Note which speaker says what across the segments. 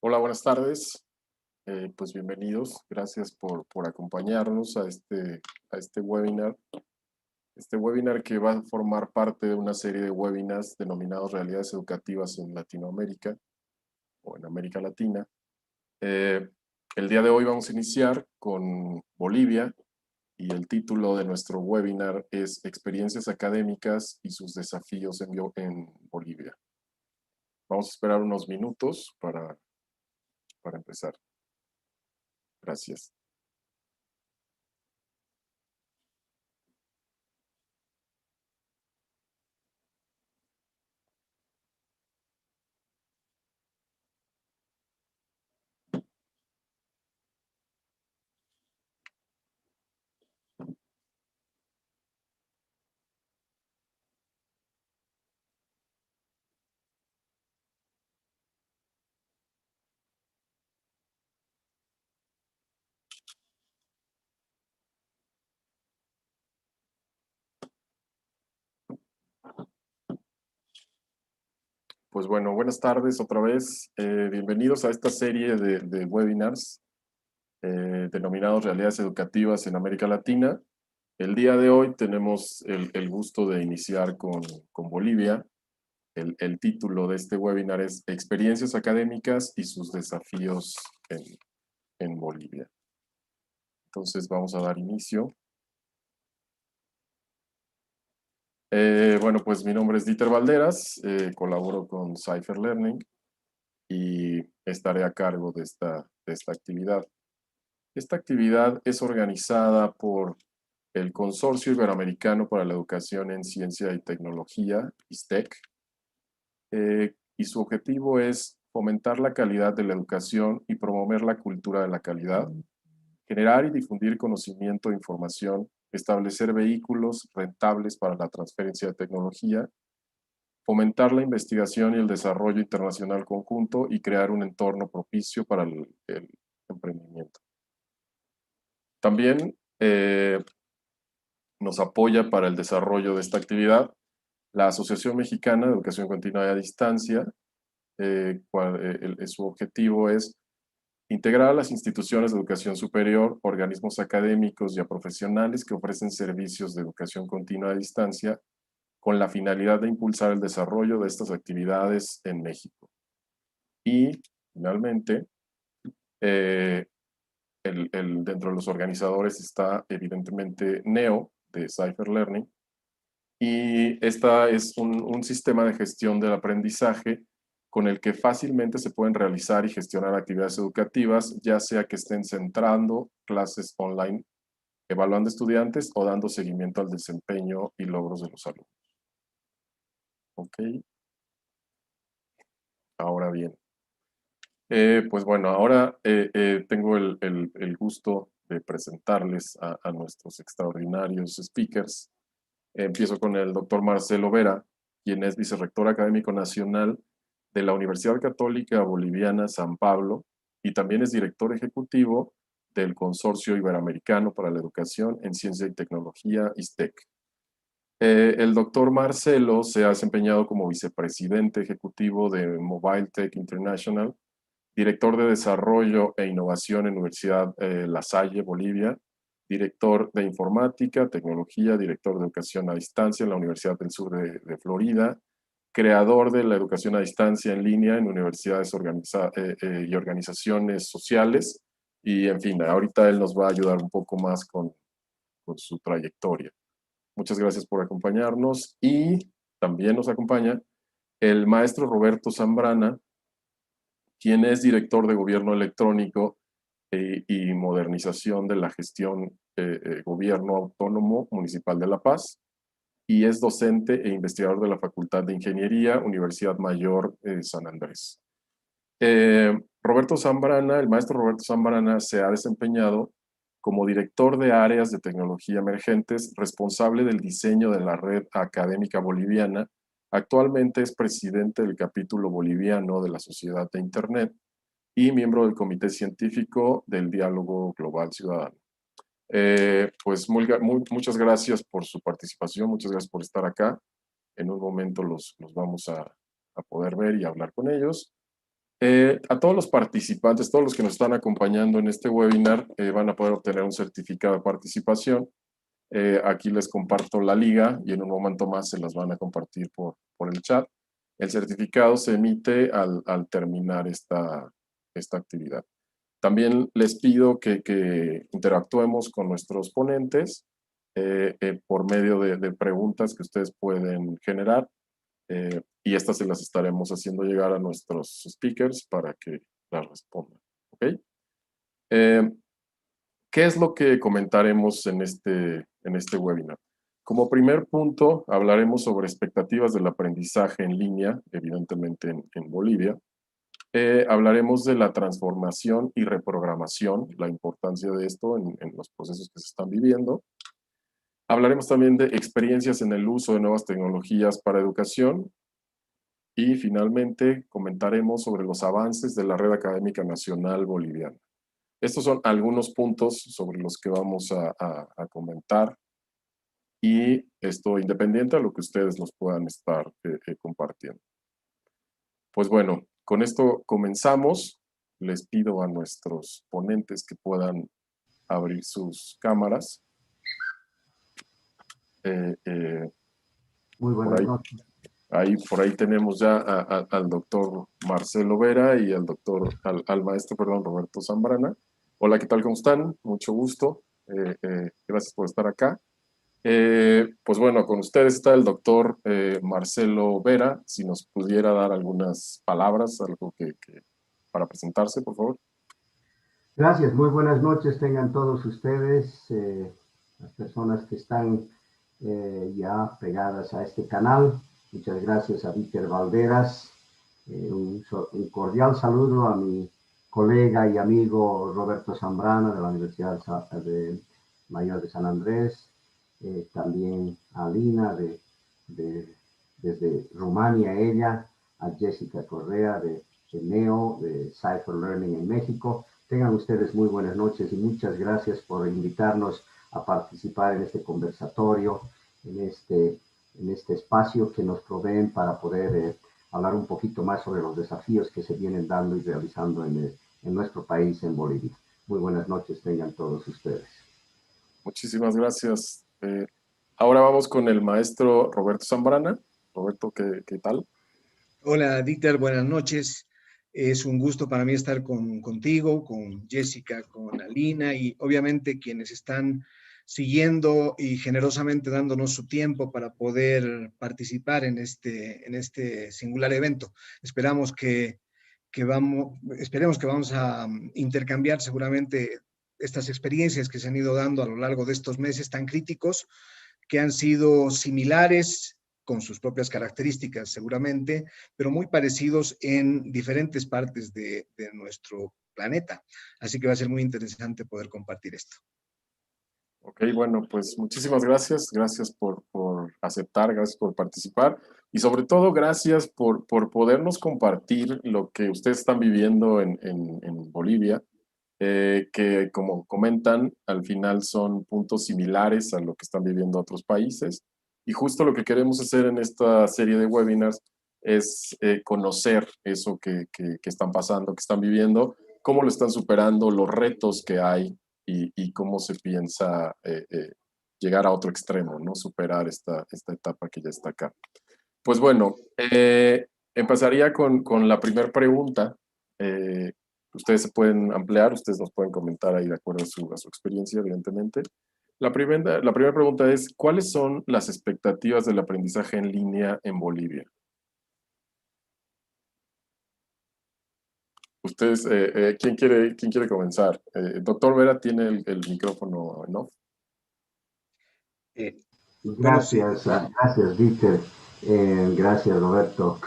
Speaker 1: Hola, buenas tardes. Pues bienvenidos. Gracias por acompañarnos a este webinar. Este webinar que va a formar parte de una serie de webinars denominados Realidades Educativas en Latinoamérica o en América Latina. Eh, el día de hoy vamos a iniciar con Bolivia y el título de nuestro webinar es Experiencias académicas y sus desafíos en Bolivia. Vamos a esperar unos minutos para empezar. Gracias. Pues bueno, buenas tardes otra vez. Bienvenidos a esta serie de webinars denominados Realidades Educativas en América Latina. El día de hoy tenemos el gusto de iniciar con Bolivia. El título de este webinar es Experiencias académicas y sus desafíos en Bolivia. Entonces vamos a dar inicio. Bueno, pues mi nombre es Dieter Valderas, colaboro con Cypher Learning y estaré a cargo de esta actividad. Esta actividad es organizada por el Consorcio Iberoamericano para la Educación en Ciencia y Tecnología, ISTEC, y su objetivo es fomentar la calidad de la educación y promover la cultura de la calidad, generar y difundir conocimiento e información, establecer vehículos rentables para la transferencia de tecnología, fomentar la investigación y el desarrollo internacional conjunto y crear un entorno propicio para el emprendimiento. También nos apoya para el desarrollo de esta actividad la Asociación Mexicana de Educación Continua y a Distancia. Su objetivo es integrar a las instituciones de educación superior, organismos académicos y a profesionales que ofrecen servicios de educación continua a distancia con la finalidad de impulsar el desarrollo de estas actividades en México. Y, finalmente, dentro de los organizadores está evidentemente NEO, de Cypher Learning, y esta es un sistema de gestión del aprendizaje con el que fácilmente se pueden realizar y gestionar actividades educativas, ya sea que estén centrando clases online, evaluando estudiantes o dando seguimiento al desempeño y logros de los alumnos. Ok, ahora bien. Pues bueno, ahora tengo el gusto de presentarles a nuestros extraordinarios speakers. Empiezo con el doctor Marcelo Vera, quien es vicerrector académico nacional de la Universidad Católica Boliviana San Pablo y también es director ejecutivo del Consorcio Iberoamericano para la Educación en Ciencia y Tecnología, ISTEC. El doctor Marcelo se ha desempeñado como vicepresidente ejecutivo de Mobile Tech International, director de Desarrollo e Innovación en Universidad La Salle, Bolivia, director de Informática, Tecnología, director de Educación a Distancia en la Universidad del Sur de Florida, creador de la educación a distancia en línea en universidades y organizaciones sociales, y en fin, ahorita él nos va a ayudar un poco más con su trayectoria. Muchas gracias por acompañarnos y también nos acompaña el maestro Roberto Zambrana, quien es director de Gobierno Electrónico y Modernización de la Gestión Gobierno Autónomo Municipal de La Paz, y es docente e investigador de la Facultad de Ingeniería, Universidad Mayor San Andrés. Roberto Zambrana, el maestro Roberto Zambrana se ha desempeñado como director de áreas de tecnología emergentes, responsable del diseño de la red académica boliviana. Actualmente es presidente del capítulo boliviano de la Sociedad de Internet y miembro del Comité Científico del Diálogo Global Ciudadano. Pues muchas gracias por su participación, muchas gracias por estar acá. En un momento los vamos a poder ver y hablar con ellos. A todos los participantes, todos los que nos están acompañando en este webinar, van a poder obtener un certificado de participación. Aquí les comparto la liga y en un momento más se las van a compartir por el chat. El certificado se emite al terminar esta actividad. También les pido que interactuemos con nuestros ponentes por medio de preguntas que ustedes pueden generar. Y estas se las estaremos haciendo llegar a nuestros speakers para que las respondan. ¿Ok? ¿Qué es lo que comentaremos en este webinar? Como primer punto, hablaremos sobre expectativas del aprendizaje en línea, evidentemente en Bolivia. Hablaremos de la transformación y reprogramación, la importancia de esto en los procesos que se están viviendo. Hablaremos también de experiencias en el uso de nuevas tecnologías para educación. Y finalmente comentaremos sobre los avances de la Red Académica Nacional Boliviana. Estos son algunos puntos sobre los que vamos a comentar y esto independiente a lo que ustedes nos puedan estar compartiendo. Pues bueno, con esto comenzamos. Les pido a nuestros ponentes que puedan abrir sus cámaras.
Speaker 2: Muy buenas noches.
Speaker 1: Por ahí tenemos ya al doctor Marcelo Vera y al maestro, perdón, Roberto Zambrana. Hola, ¿qué tal? ¿Cómo están? Mucho gusto. Gracias por estar acá. Pues bueno, con ustedes está el doctor Marcelo Vera. Si nos pudiera dar algunas palabras, algo para presentarse, por favor.
Speaker 2: Gracias, muy buenas noches tengan todos ustedes, las personas que están ya pegadas a este canal. Muchas gracias a Víctor Valderas. Un cordial saludo a mi colega y amigo Roberto Zambrana de la Universidad Mayor de San Andrés. También a Lina desde Rumania, ella, a Jessica Correa de NEO, de Cypher Learning en México. Tengan ustedes muy buenas noches y muchas gracias por invitarnos a participar en este conversatorio, en este espacio que nos proveen para poder hablar un poquito más sobre los desafíos que se vienen dando y realizando en nuestro país, en Bolivia. Muy buenas noches tengan todos ustedes.
Speaker 1: Muchísimas gracias. Ahora vamos con el maestro Roberto Zambrana. Roberto, ¿qué tal?
Speaker 3: Hola, Dieter, buenas noches. Es un gusto para mí estar contigo, con Jessica, con Alina y obviamente quienes están siguiendo y generosamente dándonos su tiempo para poder participar en este singular evento. Esperemos que vamos a intercambiar seguramente estas experiencias que se han ido dando a lo largo de estos meses tan críticos, que han sido similares con sus propias características seguramente, pero muy parecidos en diferentes partes de nuestro planeta. Así que va a ser muy interesante poder compartir esto.
Speaker 1: Ok, bueno, pues muchísimas gracias. Gracias por aceptar, gracias por participar y sobre todo gracias por podernos compartir lo que ustedes están viviendo en Bolivia, que como comentan, al final son puntos similares a lo que están viviendo otros países. Y justo lo que queremos hacer en esta serie de webinars es conocer eso que están pasando, que están viviendo, cómo lo están superando, los retos que hay y cómo se piensa llegar a otro extremo, ¿no? Superar esta etapa que ya está acá. Pues bueno, empezaría con la primera pregunta. Ustedes se pueden ampliar, ustedes nos pueden comentar ahí de acuerdo a su experiencia, evidentemente. La primera pregunta es, ¿cuáles son las expectativas del aprendizaje en línea en Bolivia? Ustedes, ¿quién quiere comenzar? Doctor Vera tiene el micrófono, ¿no?
Speaker 2: Gracias, gracias, Dieter. Gracias, Roberto.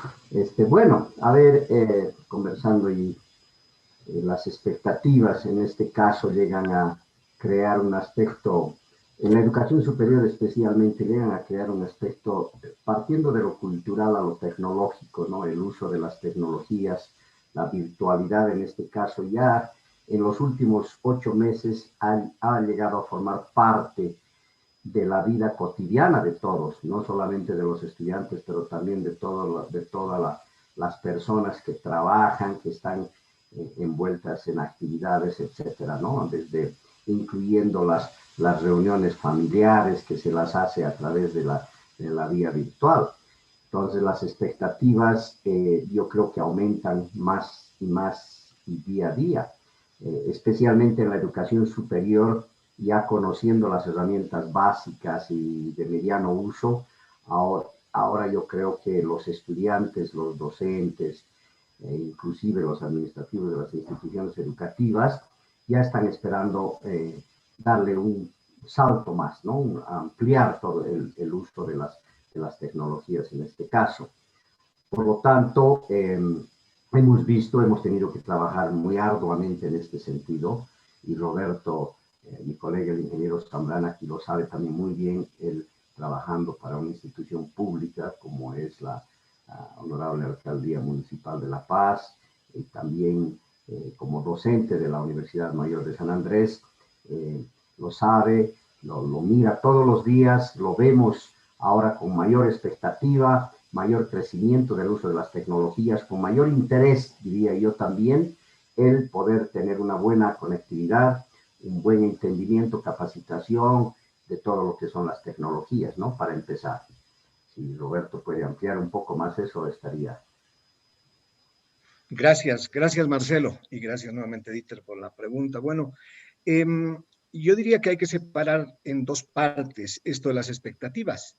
Speaker 2: Bueno, a ver, conversando y las expectativas en este caso llegan a crear un aspecto, en la educación superior especialmente, llegan a crear un aspecto partiendo de lo cultural a lo tecnológico, ¿no? El uso de las tecnologías, la virtualidad en este caso, ya en los últimos 8 meses ha llegado a formar parte de la vida cotidiana de todos, no solamente de los estudiantes, pero también de toda las personas que trabajan, que están envueltas en actividades, etcétera, ¿no? Desde incluyendo las reuniones familiares que se las hace a través de la vía virtual. Entonces, las expectativas yo creo que aumentan más y más día a día, especialmente en la educación superior, ya conociendo las herramientas básicas y de mediano uso. Ahora yo creo que los estudiantes, los docentes, inclusive los administrativos de las instituciones educativas, ya están esperando darle un salto más, ¿no? Ampliar todo el uso de las tecnologías en este caso. Por lo tanto, hemos tenido que trabajar muy arduamente en este sentido, y Roberto, mi colega el ingeniero Zambrana, aquí lo sabe también muy bien, él trabajando para una institución pública como es la Honorable Alcaldía Municipal de La Paz, y también como docente de la Universidad Mayor de San Andrés, lo sabe, lo mira todos los días, lo vemos ahora con mayor expectativa, mayor crecimiento del uso de las tecnologías, con mayor interés, diría yo también, el poder tener una buena conectividad, un buen entendimiento, capacitación de todo lo que son las tecnologías, ¿no? Para empezar. Si Roberto puede ampliar un poco más eso, estaría.
Speaker 3: Gracias Marcelo, y gracias nuevamente Dieter por la pregunta. Bueno, yo diría que hay que separar en dos partes esto de las expectativas.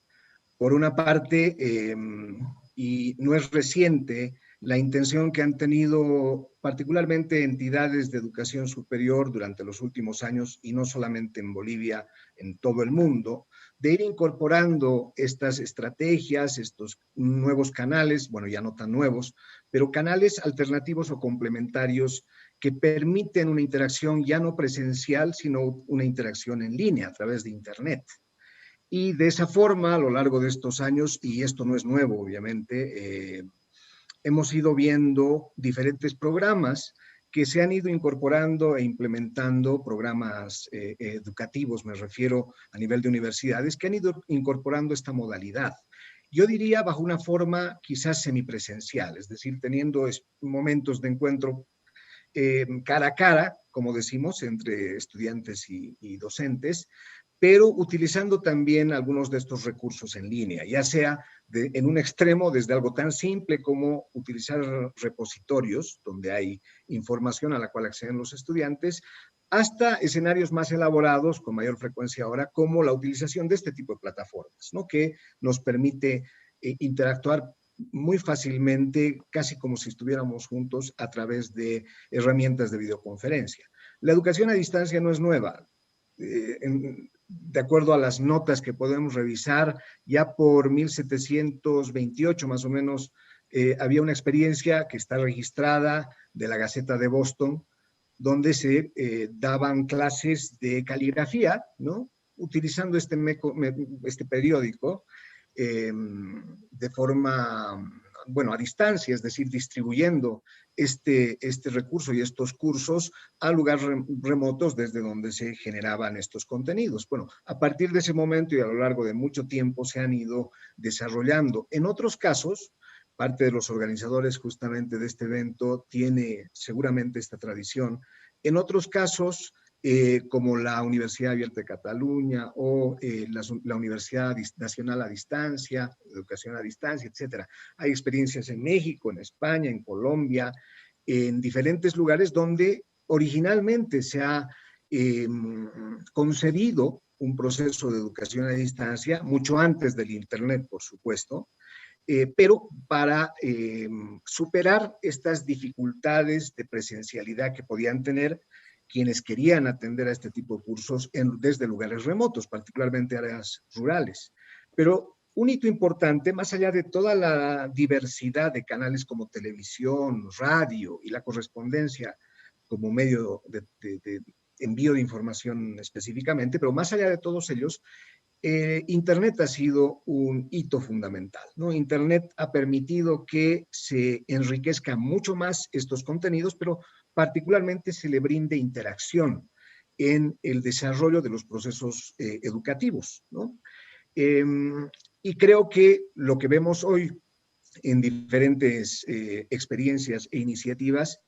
Speaker 3: Por una parte, y no es reciente, la intención que han tenido particularmente entidades de educación superior durante los últimos años, y no solamente en Bolivia, en todo el mundo, de ir incorporando estas estrategias, estos nuevos canales, bueno, ya no tan nuevos, pero canales alternativos o complementarios que permiten una interacción ya no presencial, sino una interacción en línea a través de Internet. Y de esa forma, a lo largo de estos años, y esto no es nuevo, obviamente, hemos ido viendo diferentes programas que se han ido incorporando e implementando, programas educativos, me refiero a nivel de universidades, que han ido incorporando esta modalidad. Yo diría bajo una forma quizás semipresencial, es decir, teniendo momentos de encuentro cara a cara, como decimos, entre estudiantes y docentes, pero utilizando también algunos de estos recursos en línea, ya sea en un extremo desde algo tan simple como utilizar repositorios donde hay información a la cual acceden los estudiantes, hasta escenarios más elaborados con mayor frecuencia ahora, como la utilización de este tipo de plataformas, ¿no? Que nos permite interactuar muy fácilmente, casi como si estuviéramos juntos a través de herramientas de videoconferencia. La educación a distancia no es nueva. De acuerdo a las notas que podemos revisar, ya por 1728 más o menos, había una experiencia que está registrada de la Gaceta de Boston, donde se daban clases de caligrafía, ¿no? Utilizando este periódico de forma, bueno, a distancia, es decir, distribuyendo este recurso y estos cursos a lugares remotos desde donde se generaban estos contenidos. Bueno, a partir de ese momento y a lo largo de mucho tiempo se han ido desarrollando. En otros casos, parte de los organizadores justamente de este evento tiene seguramente esta tradición. En otros casos, como la Universidad Abierta de Cataluña o la Universidad Nacional a Distancia, Educación a Distancia, etcétera. Hay experiencias en México, en España, en Colombia, en diferentes lugares donde originalmente se ha concebido un proceso de educación a distancia, mucho antes del Internet, por supuesto, pero para superar estas dificultades de presencialidad que podían tener quienes querían atender a este tipo de cursos desde lugares remotos, particularmente áreas rurales. Pero un hito importante, más allá de toda la diversidad de canales como televisión, radio y la correspondencia como medio de envío de información específicamente, pero más allá de todos ellos, Internet ha sido un hito fundamental, ¿no? Internet ha permitido que se enriquezcan mucho más estos contenidos, pero particularmente se le brinde interacción en el desarrollo de los procesos educativos, ¿no? Y creo que lo que vemos hoy en diferentes experiencias e iniciativas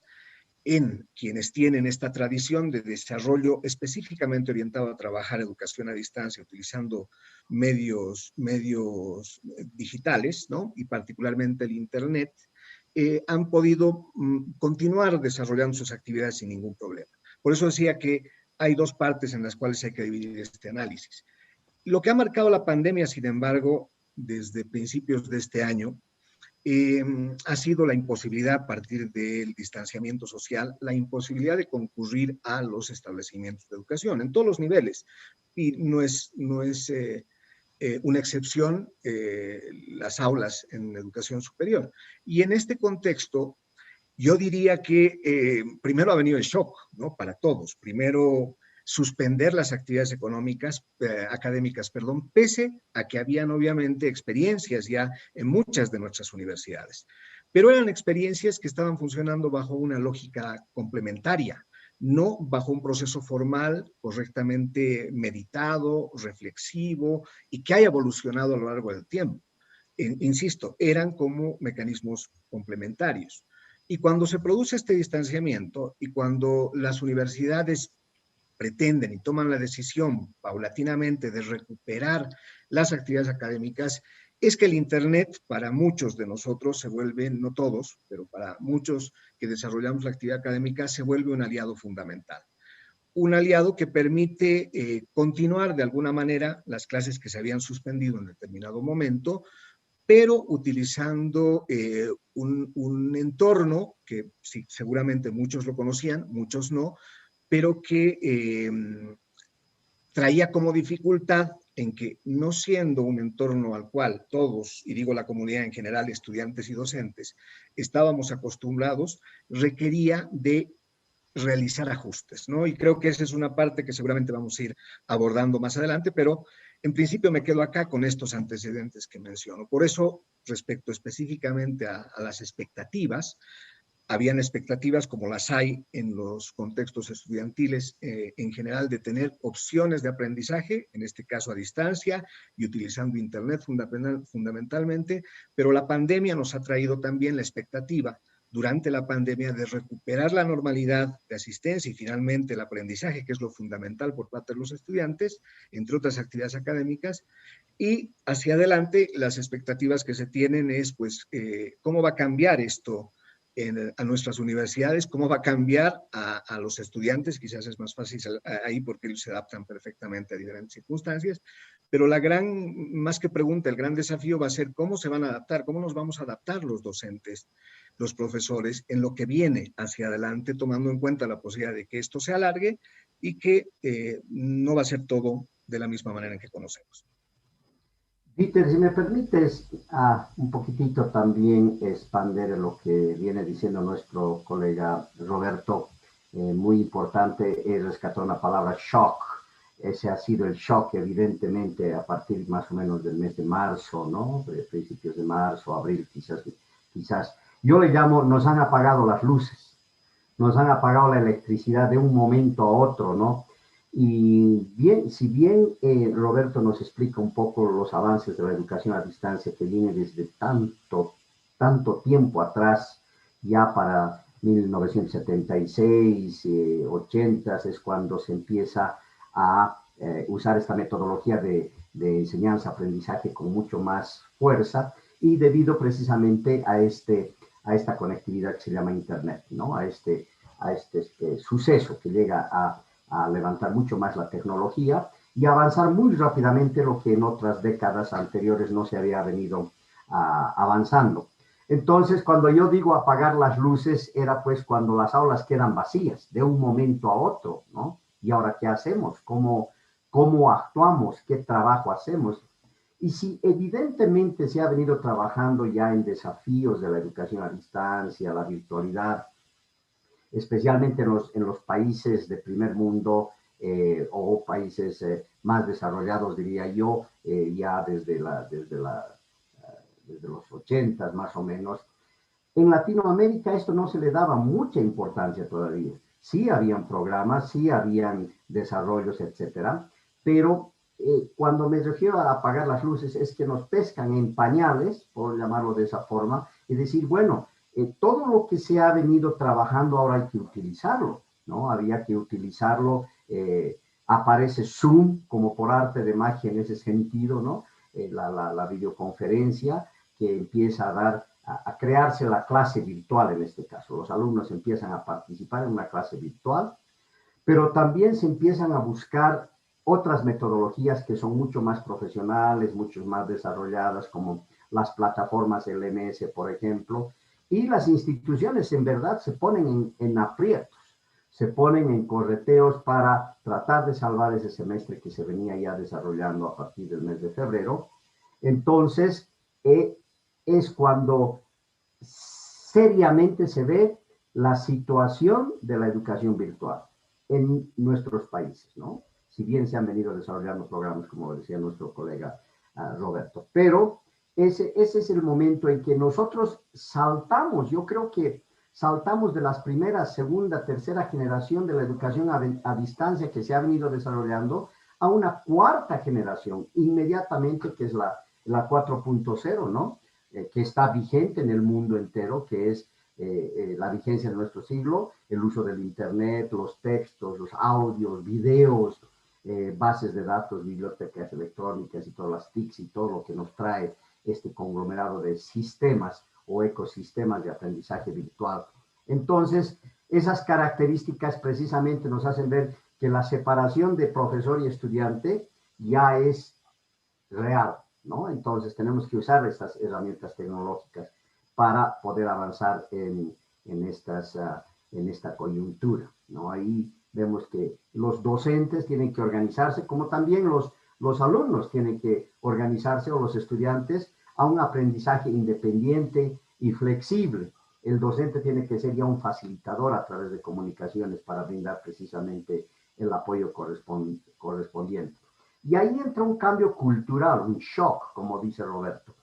Speaker 3: en quienes tienen esta tradición de desarrollo específicamente orientado a trabajar educación a distancia utilizando medios digitales, ¿no? Y particularmente el Internet, han podido continuar desarrollando sus actividades sin ningún problema. Por eso decía que hay dos partes en las cuales hay que dividir este análisis. Lo que ha marcado la pandemia, sin embargo, desde principios de este año, ha sido la imposibilidad a partir del distanciamiento social, la imposibilidad de concurrir a los establecimientos de educación en todos los niveles. Y no es una excepción las aulas en educación superior. Y en este contexto, yo diría que primero ha venido el shock, ¿no? Para todos. Primero, suspender las actividades académicas, pese a que habían obviamente experiencias ya en muchas de nuestras universidades. Pero eran experiencias que estaban funcionando bajo una lógica complementaria, no bajo un proceso formal correctamente meditado, reflexivo y que haya evolucionado a lo largo del tiempo. Insisto, eran como mecanismos complementarios. Y cuando se produce este distanciamiento y cuando las universidades pretenden y toman la decisión paulatinamente de recuperar las actividades académicas, es que el Internet para muchos de nosotros se vuelve, no todos, pero para muchos que desarrollamos la actividad académica, se vuelve un aliado fundamental. Un aliado que permite continuar de alguna manera las clases que se habían suspendido en determinado momento, pero utilizando un entorno que sí, seguramente muchos lo conocían, muchos no, pero que traía como dificultad en que no siendo un entorno al cual todos, y digo la comunidad en general, estudiantes y docentes, estábamos acostumbrados, requería de realizar ajustes, ¿no? Y creo que esa es una parte que seguramente vamos a ir abordando más adelante, pero en principio me quedo acá con estos antecedentes que menciono. Por eso, respecto específicamente a las expectativas, habían expectativas como las hay en los contextos estudiantiles en general de tener opciones de aprendizaje, en este caso a distancia y utilizando Internet fundamentalmente, pero la pandemia nos ha traído también la expectativa durante la pandemia de recuperar la normalidad de asistencia y finalmente el aprendizaje, que es lo fundamental por parte de los estudiantes, entre otras actividades académicas, y hacia adelante las expectativas que se tienen es, pues, cómo va a cambiar esto a nuestras universidades, cómo va a cambiar a los estudiantes, quizás es más fácil ahí porque ellos se adaptan perfectamente a diferentes circunstancias, pero la gran, más que pregunta, el gran desafío va a ser cómo se van a adaptar, cómo nos vamos a adaptar los docentes, los profesores, en lo que viene hacia adelante, tomando en cuenta la posibilidad de que esto se alargue y que no va a ser todo de la misma manera en que conocemos.
Speaker 2: Peter, si me permites un poquitito también expander lo que viene diciendo nuestro colega Roberto, muy importante es rescatar una palabra shock. Ese ha sido el shock, evidentemente, a partir más o menos del mes de marzo, ¿no? De principios de marzo, abril, quizás. Yo le llamo, nos han apagado las luces, nos han apagado la electricidad de un momento a otro, ¿no? Y bien, si bien Roberto nos explica un poco los avances de la educación a distancia que viene desde tanto tiempo atrás, ya para 1976, 80 es cuando se empieza a usar esta metodología de enseñanza-aprendizaje con mucho más fuerza y debido precisamente a esta conectividad que se llama Internet, ¿no? A este suceso que llega a levantar mucho más la tecnología y avanzar muy rápidamente lo que en otras décadas anteriores no se había venido avanzando. Entonces, cuando yo digo apagar las luces, era pues cuando las aulas quedan vacías de un momento a otro, ¿no? ¿Y ahora qué hacemos? ¿Cómo actuamos? ¿Qué trabajo hacemos? Y si evidentemente se ha venido trabajando ya en desafíos de la educación a distancia, la virtualidad, especialmente en los países de primer mundo o países más desarrollados, diría yo, ya desde los 80 más o menos. En Latinoamérica esto no se le daba mucha importancia todavía. Sí habían programas, sí habían desarrollos, etcétera, pero cuando me refiero a apagar las luces, es que nos pescan en pañales, por llamarlo de esa forma, y decir, bueno, todo lo que se ha venido trabajando ahora hay que utilizarlo, ¿no? Había que utilizarlo, aparece Zoom como por arte de magia en ese sentido, ¿no? La videoconferencia que empieza a dar, a crearse la clase virtual en este caso. Los alumnos empiezan a participar en una clase virtual, pero también se empiezan a buscar otras metodologías que son mucho más profesionales, mucho más desarrolladas, como las plataformas LMS, por ejemplo, y las instituciones en verdad se ponen en aprietos, se ponen en correteos para tratar de salvar ese semestre que se venía ya desarrollando a partir del mes de febrero. Entonces, es cuando seriamente se ve la situación de la educación virtual en nuestros países, ¿no? Si bien se han venido desarrollando programas, como decía nuestro colega Roberto. Pero ese es el momento en que nosotros saltamos, yo creo que saltamos de las primeras, segunda, tercera generación de la educación a distancia que se ha venido desarrollando a una cuarta generación inmediatamente, que es la 4.0, ¿no? Que está vigente en el mundo entero, que es la vigencia de nuestro siglo, el uso del Internet, los textos, los audios, videos, bases de datos, bibliotecas electrónicas y todas las TICs y todo lo que nos trae este conglomerado de sistemas o ecosistemas de aprendizaje virtual. Entonces, esas características precisamente nos hacen ver que la separación de profesor y estudiante ya es real, ¿no? Entonces, tenemos que usar estas herramientas tecnológicas para poder avanzar en esta coyuntura, ¿no? Ahí vemos que los docentes tienen que organizarse, como también los alumnos tienen que organizarse, o los estudiantes, a un aprendizaje independiente y flexible. El docente tiene que ser ya un facilitador a través de comunicaciones para brindar precisamente el apoyo correspondiente. Y ahí entra un cambio cultural, un shock, como dice Roberto.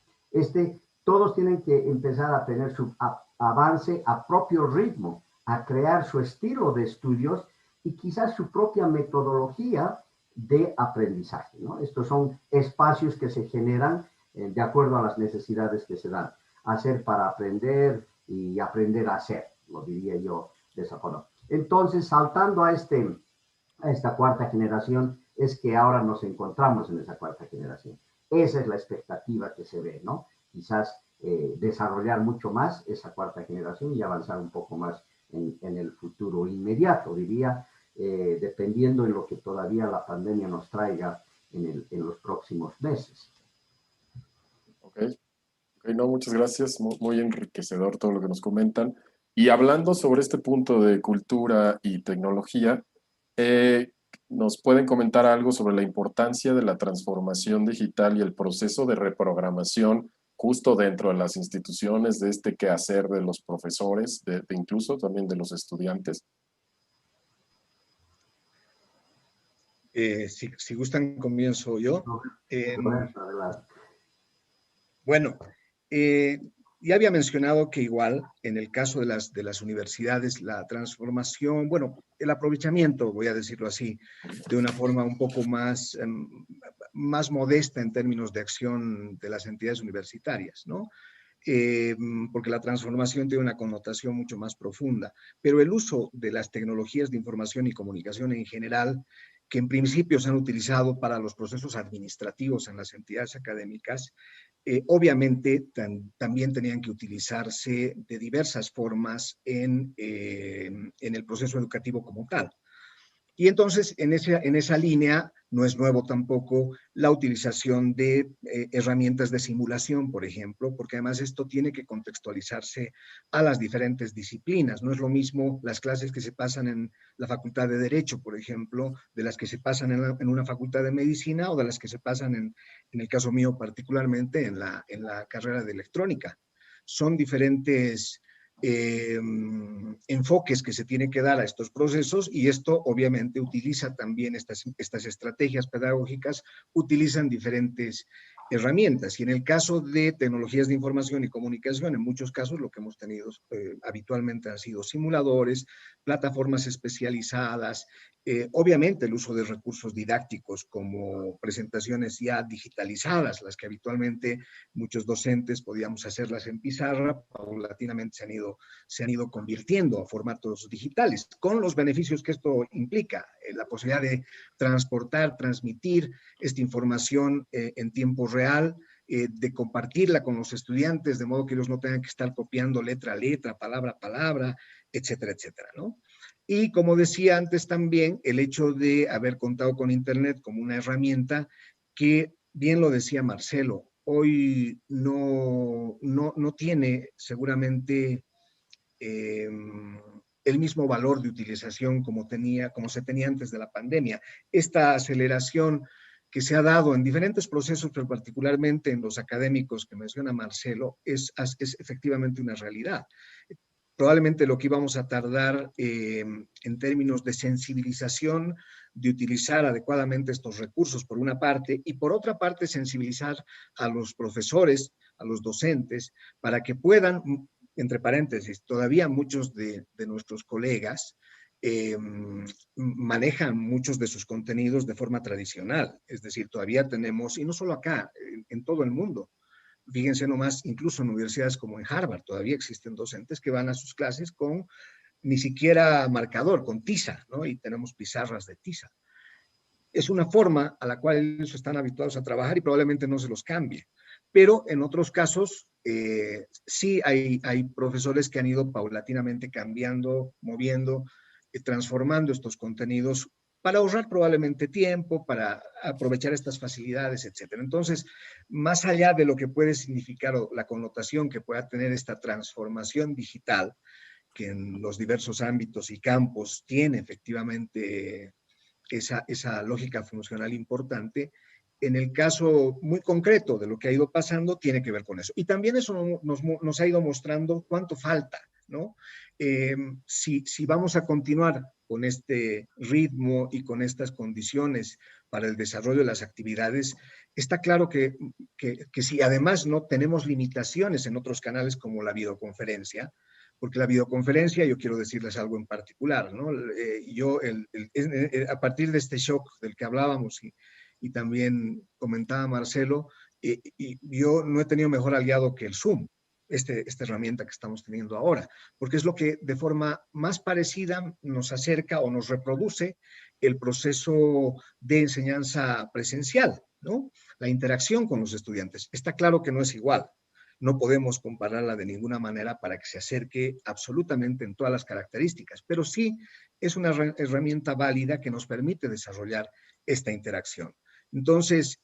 Speaker 2: Todos tienen que empezar a tener su avance a propio ritmo, a crear su estilo de estudios y quizás su propia metodología de aprendizaje, ¿no? Estos son espacios que se generan de acuerdo a las necesidades que se dan. Hacer para aprender y aprender a hacer, lo diría yo de esa forma. Entonces, saltando a esta cuarta generación, es que ahora nos encontramos en esa cuarta generación. Esa es la expectativa que se ve, ¿no? Quizás desarrollar mucho más esa cuarta generación y avanzar un poco más en el futuro inmediato, diría, dependiendo de lo que todavía la pandemia nos traiga en los próximos meses.
Speaker 1: Ok, no, muchas gracias, muy enriquecedor todo lo que nos comentan. Y hablando sobre este punto de cultura y tecnología, ¿nos pueden comentar algo sobre la importancia de la transformación digital y el proceso de reprogramación justo dentro de las instituciones, de este quehacer de los profesores, de incluso también de los estudiantes?
Speaker 3: Si gustan, comienzo yo. Bueno, ya había mencionado que igual en el caso de las universidades, la transformación, bueno, el aprovechamiento, voy a decirlo así, de una forma un poco más modesta en términos de acción de las entidades universitarias, ¿no? Porque la transformación tiene una connotación mucho más profunda, pero el uso de las tecnologías de información y comunicación en general, que en principio se han utilizado para los procesos administrativos en las entidades académicas, obviamente también tenían que utilizarse de diversas formas en el proceso educativo como tal. Y entonces, en esa línea, no es nuevo tampoco la utilización de herramientas de simulación, por ejemplo, porque además esto tiene que contextualizarse a las diferentes disciplinas. No es lo mismo las clases que se pasan en la Facultad de Derecho, por ejemplo, de las que se pasan en una Facultad de Medicina o de las que se pasan, en el caso mío particularmente, en la carrera de Electrónica. Son diferentes enfoques que se tiene que dar a estos procesos, y esto obviamente utiliza también estas estrategias pedagógicas, utilizan diferentes herramientas. Y en el caso de tecnologías de información y comunicación, en muchos casos lo que hemos tenido habitualmente han sido simuladores, plataformas especializadas, obviamente el uso de recursos didácticos como presentaciones ya digitalizadas, las que habitualmente muchos docentes podíamos hacerlas en pizarra, paulatinamente se han ido convirtiendo a formatos digitales, con los beneficios que esto implica, la posibilidad de transportar, transmitir esta información en tiempo real, de compartirla con los estudiantes, de modo que ellos no tengan que estar copiando letra a letra, palabra a palabra, etcétera, etcétera, ¿no? Y como decía antes también, el hecho de haber contado con Internet como una herramienta que, bien lo decía Marcelo, hoy no tiene seguramente el mismo valor de utilización como se tenía antes de la pandemia. Esta aceleración que se ha dado en diferentes procesos, pero particularmente en los académicos que menciona Marcelo, es efectivamente una realidad. Probablemente lo que íbamos a tardar en términos de sensibilización, de utilizar adecuadamente estos recursos, por una parte, y por otra parte, sensibilizar a los profesores, a los docentes, para que puedan, entre paréntesis, todavía muchos de nuestros colegas manejan muchos de sus contenidos de forma tradicional. Es decir, todavía tenemos, y no solo acá, en todo el mundo, fíjense nomás, incluso en universidades como en Harvard, todavía existen docentes que van a sus clases con ni siquiera marcador, con tiza, ¿no? Y tenemos pizarras de tiza. Es una forma a la cual ellos están habituados a trabajar y probablemente no se los cambie. Pero en otros casos, sí hay profesores que han ido paulatinamente cambiando, moviendo, transformando estos contenidos para ahorrar probablemente tiempo, para aprovechar estas facilidades, etcétera. Entonces, más allá de lo que puede significar o la connotación que pueda tener esta transformación digital, que en los diversos ámbitos y campos tiene efectivamente esa lógica funcional importante, en el caso muy concreto de lo que ha ido pasando, tiene que ver con eso. Y también eso nos ha ido mostrando cuánto falta, ¿no? Si vamos a continuar con este ritmo y con estas condiciones para el desarrollo de las actividades, está claro que si además no tenemos limitaciones en otros canales como la videoconferencia, porque la videoconferencia, yo quiero decirles algo en particular, ¿no? A partir de este shock del que hablábamos y también comentaba Marcelo, y yo no he tenido mejor aliado que el Zoom, esta herramienta que estamos teniendo ahora, porque es lo que de forma más parecida nos acerca o nos reproduce el proceso de enseñanza presencial, ¿no? La interacción con los estudiantes. Está claro que no es igual. No podemos compararla de ninguna manera para que se acerque absolutamente en todas las características, pero sí es una herramienta válida que nos permite desarrollar esta interacción. Entonces,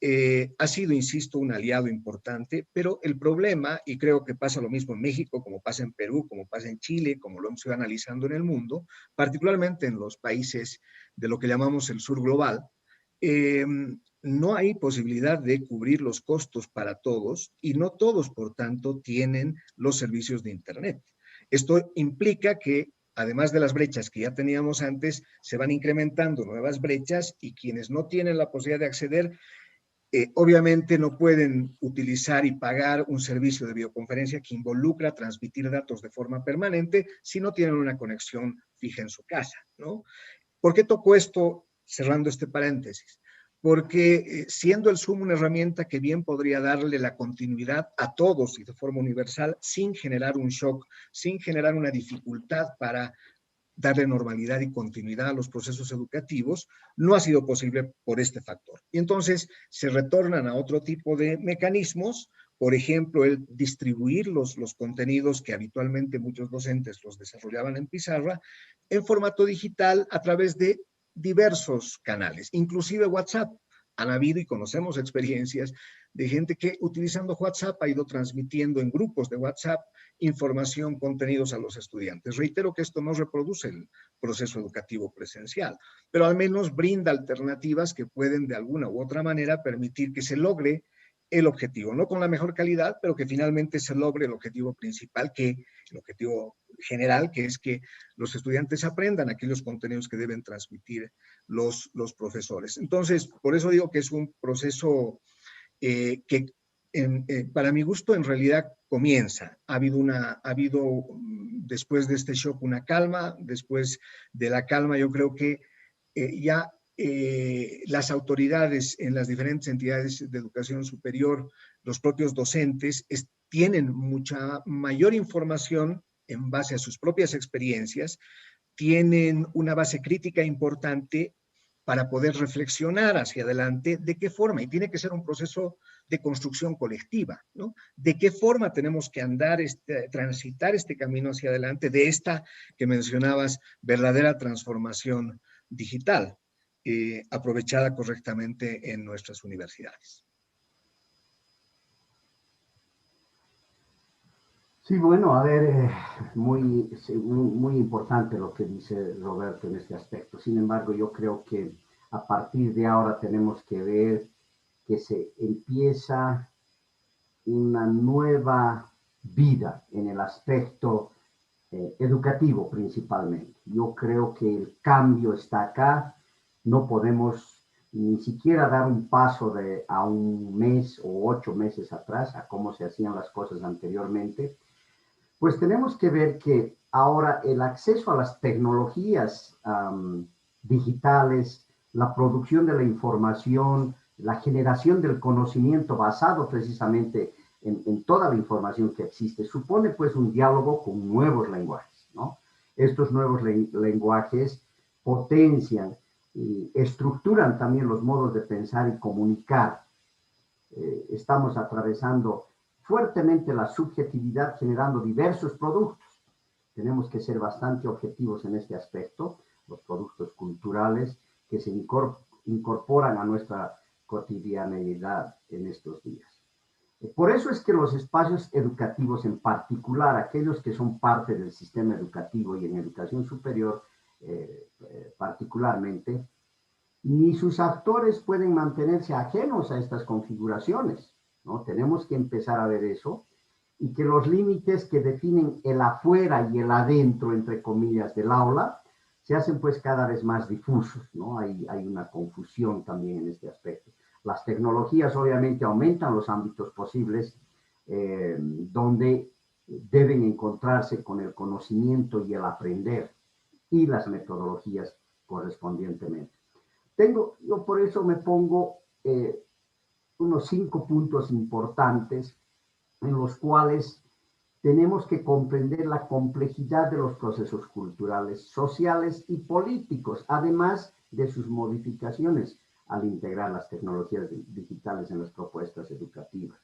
Speaker 3: ha sido, insisto, un aliado importante, pero el problema, y creo que pasa lo mismo en México, como pasa en Perú, como pasa en Chile, como lo hemos ido analizando en el mundo, particularmente en los países de lo que llamamos el sur global, no hay posibilidad de cubrir los costos para todos y no todos, por tanto, tienen los servicios de Internet. Esto implica que, además de las brechas que ya teníamos antes, se van incrementando nuevas brechas y quienes no tienen la posibilidad de acceder, obviamente no pueden utilizar y pagar un servicio de videoconferencia que involucra transmitir datos de forma permanente si no tienen una conexión fija en su casa, ¿no? ¿Por qué toco esto cerrando este paréntesis? Porque siendo el Zoom una herramienta que bien podría darle la continuidad a todos y de forma universal sin generar un shock, sin generar una dificultad para darle normalidad y continuidad a los procesos educativos, no ha sido posible por este factor. Y entonces se retornan a otro tipo de mecanismos, por ejemplo, el distribuir los contenidos que habitualmente muchos docentes los desarrollaban en pizarra en formato digital a través de diversos canales, inclusive WhatsApp. Han habido y conocemos experiencias de gente que utilizando WhatsApp ha ido transmitiendo en grupos de WhatsApp información, contenidos a los estudiantes. Reitero que esto no reproduce el proceso educativo presencial, pero al menos brinda alternativas que pueden de alguna u otra manera permitir que se logre el objetivo, no con la mejor calidad, pero que finalmente se logre el objetivo principal, el objetivo general, que es que los estudiantes aprendan aquellos contenidos que deben transmitir los profesores. Entonces, por eso digo que es un proceso que para mi gusto en realidad comienza. Ha habido después de este shock una calma, después de la calma yo creo que ya las autoridades en las diferentes entidades de educación superior, los propios docentes, tienen mucha mayor información en base a sus propias experiencias, tienen una base crítica importante para poder reflexionar hacia adelante de qué forma, y tiene que ser un proceso de construcción colectiva, ¿no? De qué forma tenemos que andar, transitar este camino hacia adelante de esta que mencionabas, verdadera transformación digital, aprovechada correctamente en nuestras universidades.
Speaker 2: Sí, bueno, a ver, muy importante lo que dice Roberto en este aspecto. Sin embargo, yo creo que a partir de ahora tenemos que ver que se empieza una nueva vida en el aspecto educativo principalmente. Yo creo que el cambio está acá, no podemos ni siquiera dar un paso a un mes o 8 meses atrás, a cómo se hacían las cosas anteriormente. Pues tenemos que ver que ahora el acceso a las tecnologías digitales, la producción de la información, la generación del conocimiento basado precisamente en toda la información que existe, supone pues un diálogo con nuevos lenguajes, ¿no? Estos nuevos lenguajes potencian y estructuran también los modos de pensar y comunicar. Estamos atravesando fuertemente la subjetividad generando diversos productos. Tenemos que ser bastante objetivos en este aspecto, los productos culturales que se incorporan a nuestra cotidianeidad en estos días. Por eso es que los espacios educativos en particular, aquellos que son parte del sistema educativo y en educación superior particularmente, ni sus actores pueden mantenerse ajenos a estas configuraciones, ¿no? Tenemos que empezar a ver eso y que los límites que definen el afuera y el adentro, entre comillas, del aula, se hacen pues cada vez más difusos, ¿no? Hay una confusión también en este aspecto. Las tecnologías obviamente aumentan los ámbitos posibles donde deben encontrarse con el conocimiento y el aprender y las metodologías correspondientemente. Yo por eso me pongo unos 5 puntos importantes en los cuales tenemos que comprender la complejidad de los procesos culturales, sociales y políticos, además de sus modificaciones al integrar las tecnologías digitales en las propuestas educativas.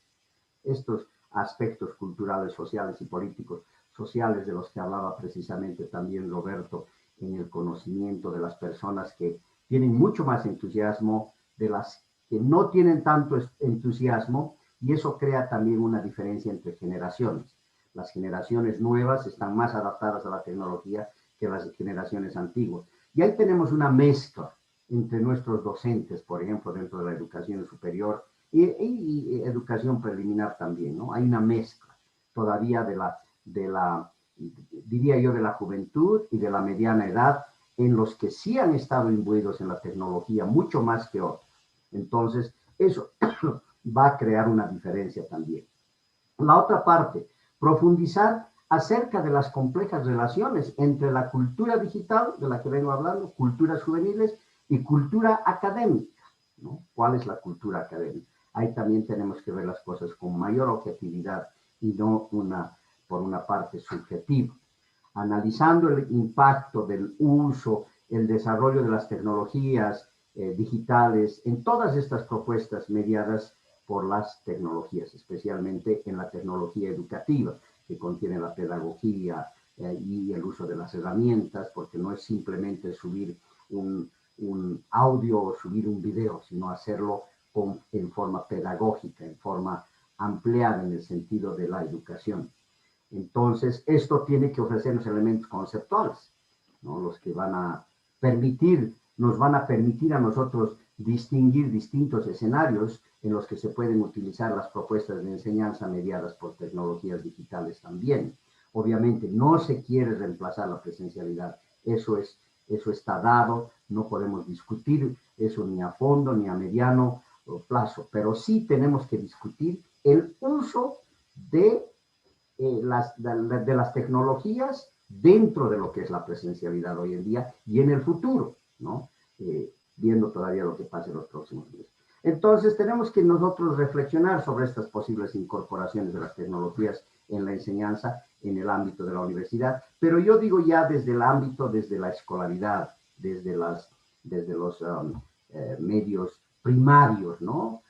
Speaker 2: Estos aspectos culturales, sociales y políticos, sociales de los que hablaba precisamente también Roberto, en el conocimiento de las personas que tienen mucho más entusiasmo, de las que no tienen tanto entusiasmo, y eso crea también una diferencia entre generaciones. Las generaciones nuevas están más adaptadas a la tecnología que las generaciones antiguas. Y ahí tenemos una mezcla entre nuestros docentes, por ejemplo, dentro de la educación superior y educación preliminar también, ¿no? Hay una mezcla todavía diría yo, de la juventud y de la mediana edad, en los que sí han estado imbuidos en la tecnología mucho más que otros. Entonces, eso va a crear una diferencia también. La otra parte, profundizar acerca de las complejas relaciones entre la cultura digital, de la que vengo hablando, culturas juveniles y cultura académica, ¿no? ¿Cuál es la cultura académica? Ahí también tenemos que ver las cosas con mayor objetividad y no por una parte subjetiva. Analizando el impacto del uso, el desarrollo de las tecnologías digitales en todas estas propuestas mediadas por las tecnologías, especialmente en la tecnología educativa, que contiene la pedagogía y el uso de las herramientas, porque no es simplemente subir un audio o subir un video, sino hacerlo en forma pedagógica, en forma ampliada en el sentido de la educación. Entonces, esto tiene que ofrecernos elementos conceptuales, ¿no? Los que nos van a permitir a nosotros distinguir distintos escenarios en los que se pueden utilizar las propuestas de enseñanza mediadas por tecnologías digitales también. Obviamente, no se quiere reemplazar la presencialidad, eso está dado, no podemos discutir eso ni a fondo, ni a mediano plazo, pero sí tenemos que discutir el uso de las tecnologías dentro de lo que es la presencialidad hoy en día y en el futuro, ¿no? Viendo todavía lo que pase en los próximos meses. Entonces, tenemos que nosotros reflexionar sobre estas posibles incorporaciones de las tecnologías en la enseñanza en el ámbito de la universidad, pero yo digo ya desde el ámbito, desde la escolaridad, desde los medios primarios, ¿no?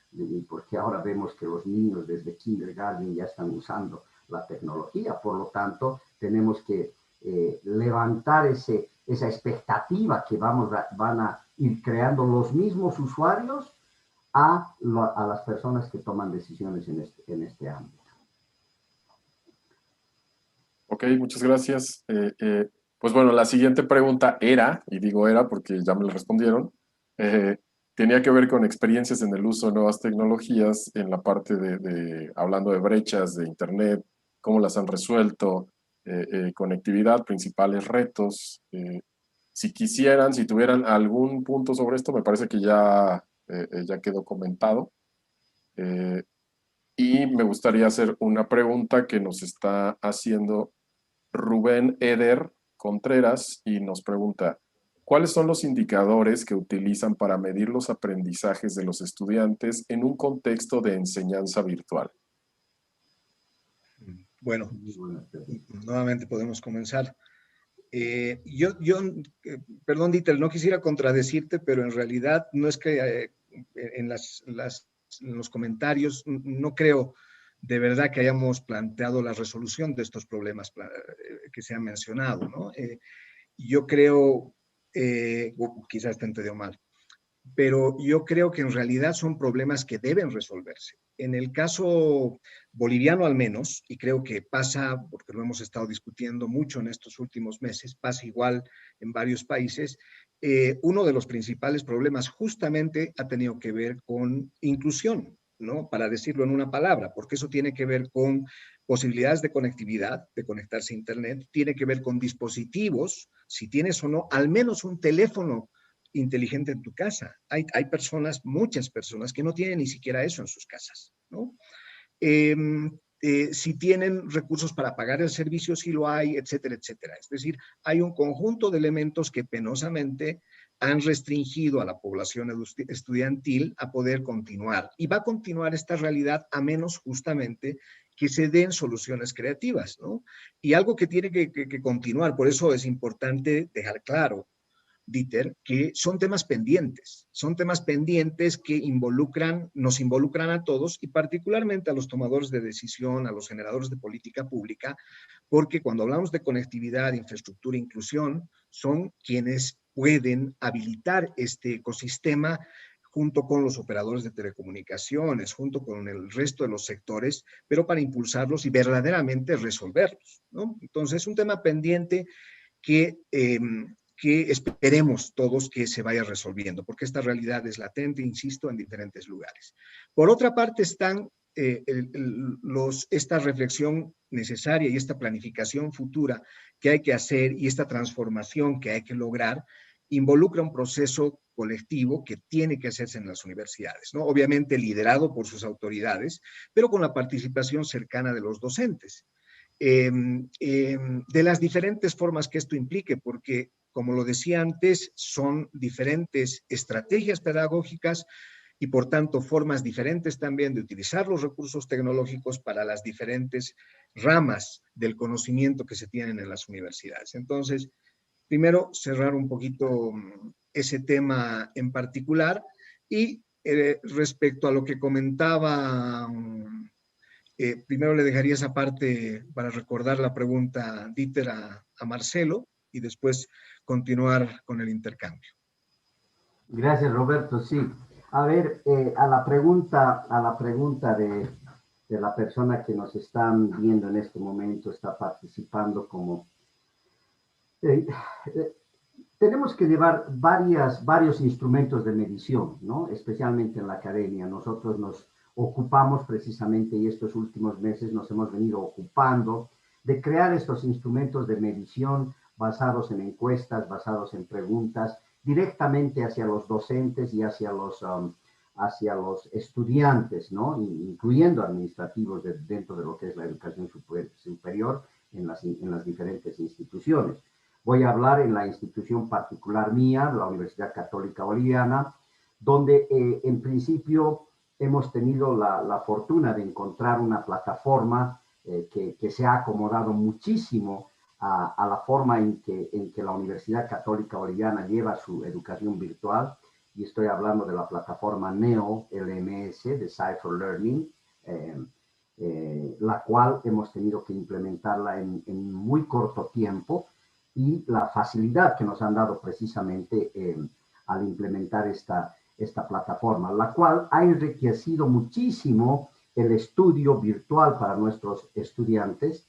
Speaker 2: Porque ahora vemos que los niños desde kindergarten ya están usando la tecnología, por lo tanto, tenemos que levantar esa expectativa que van a ir creando los mismos usuarios a las personas que toman decisiones en este ámbito.
Speaker 1: Ok, muchas gracias. Pues bueno, la siguiente pregunta era, y digo era porque ya me la respondieron, tenía que ver con experiencias en el uso de nuevas tecnologías en la parte hablando de brechas de Internet, cómo las han resuelto, conectividad, principales retos. Si quisieran, si tuvieran algún punto sobre esto, me parece que ya quedó comentado. Y me gustaría hacer una pregunta que nos está haciendo Rubén Eder Contreras y nos pregunta, ¿cuáles son los indicadores que utilizan para medir los aprendizajes de los estudiantes en un contexto de enseñanza virtual?
Speaker 3: Bueno, nuevamente podemos comenzar. Perdón, Dieter, no quisiera contradecirte, pero en realidad no es que en los comentarios no creo de verdad que hayamos planteado la resolución de estos problemas que se han mencionado, ¿no? Yo creo, quizás te entendió mal, pero yo creo que en realidad son problemas que deben resolverse. En el caso boliviano al menos, y creo que pasa, porque lo hemos estado discutiendo mucho en estos últimos meses, pasa igual en varios países, uno de los principales problemas justamente ha tenido que ver con inclusión, ¿no? Para decirlo en una palabra, porque eso tiene que ver con posibilidades de conectividad, de conectarse a Internet, tiene que ver con dispositivos, si tienes o no, al menos un teléfono inteligente en tu casa. Hay personas, muchas personas, que no tienen ni siquiera eso en sus casas, ¿no? Si tienen recursos para pagar el servicio, si lo hay, etcétera, etcétera. Es decir, hay un conjunto de elementos que penosamente han restringido a la población estudiantil a poder continuar. Y va a continuar esta realidad a menos justamente que se den soluciones creativas, ¿no? Y algo que tiene que continuar, por eso es importante dejar claro, Dieter, que son temas pendientes que nos involucran a todos y particularmente a los tomadores de decisión, a los generadores de política pública, porque cuando hablamos de conectividad, infraestructura e inclusión, son quienes pueden habilitar este ecosistema junto con los operadores de telecomunicaciones, junto con el resto de los sectores, pero para impulsarlos y verdaderamente resolverlos, ¿no? Entonces, es un tema pendiente que esperemos todos que se vaya resolviendo, porque esta realidad es latente, insisto, en diferentes lugares. Por otra parte están esta reflexión necesaria y esta planificación futura que hay que hacer y esta transformación que hay que lograr involucra un proceso colectivo que tiene que hacerse en las universidades, ¿no? Obviamente liderado por sus autoridades, pero con la participación cercana de los docentes. De las diferentes formas que esto implique, porque, como lo decía antes, son diferentes estrategias pedagógicas y, por tanto, formas diferentes también de utilizar los recursos tecnológicos para las diferentes ramas del conocimiento que se tienen en las universidades. Entonces, primero, cerrar un poquito ese tema en particular y respecto a lo que comentaba... primero le dejaría esa parte para recordar la pregunta, Dieter, a Marcelo y después continuar con el intercambio.
Speaker 2: Gracias, Roberto. Sí. A ver, a la pregunta de la persona que nos está viendo en este momento, está participando como... tenemos que llevar varios instrumentos de medición, ¿no? Especialmente en la academia. Nosotros nos ocupamos precisamente, y estos últimos meses nos hemos venido ocupando de crear estos instrumentos de medición basados en encuestas, basados en preguntas, directamente hacia los docentes y hacia hacia los estudiantes, ¿no? Incluyendo administrativos dentro de lo que es la educación superior en las diferentes instituciones. Voy a hablar en la institución particular mía, la Universidad Católica Boliviana, donde en principio hemos tenido la fortuna de encontrar una plataforma que se ha acomodado muchísimo a la forma en que la Universidad Católica Boliviana lleva su educación virtual, y estoy hablando de la plataforma NEO LMS de Cypher Learning, la cual hemos tenido que implementarla en muy corto tiempo, y la facilidad que nos han dado precisamente al implementar esta plataforma, la cual ha enriquecido muchísimo el estudio virtual para nuestros estudiantes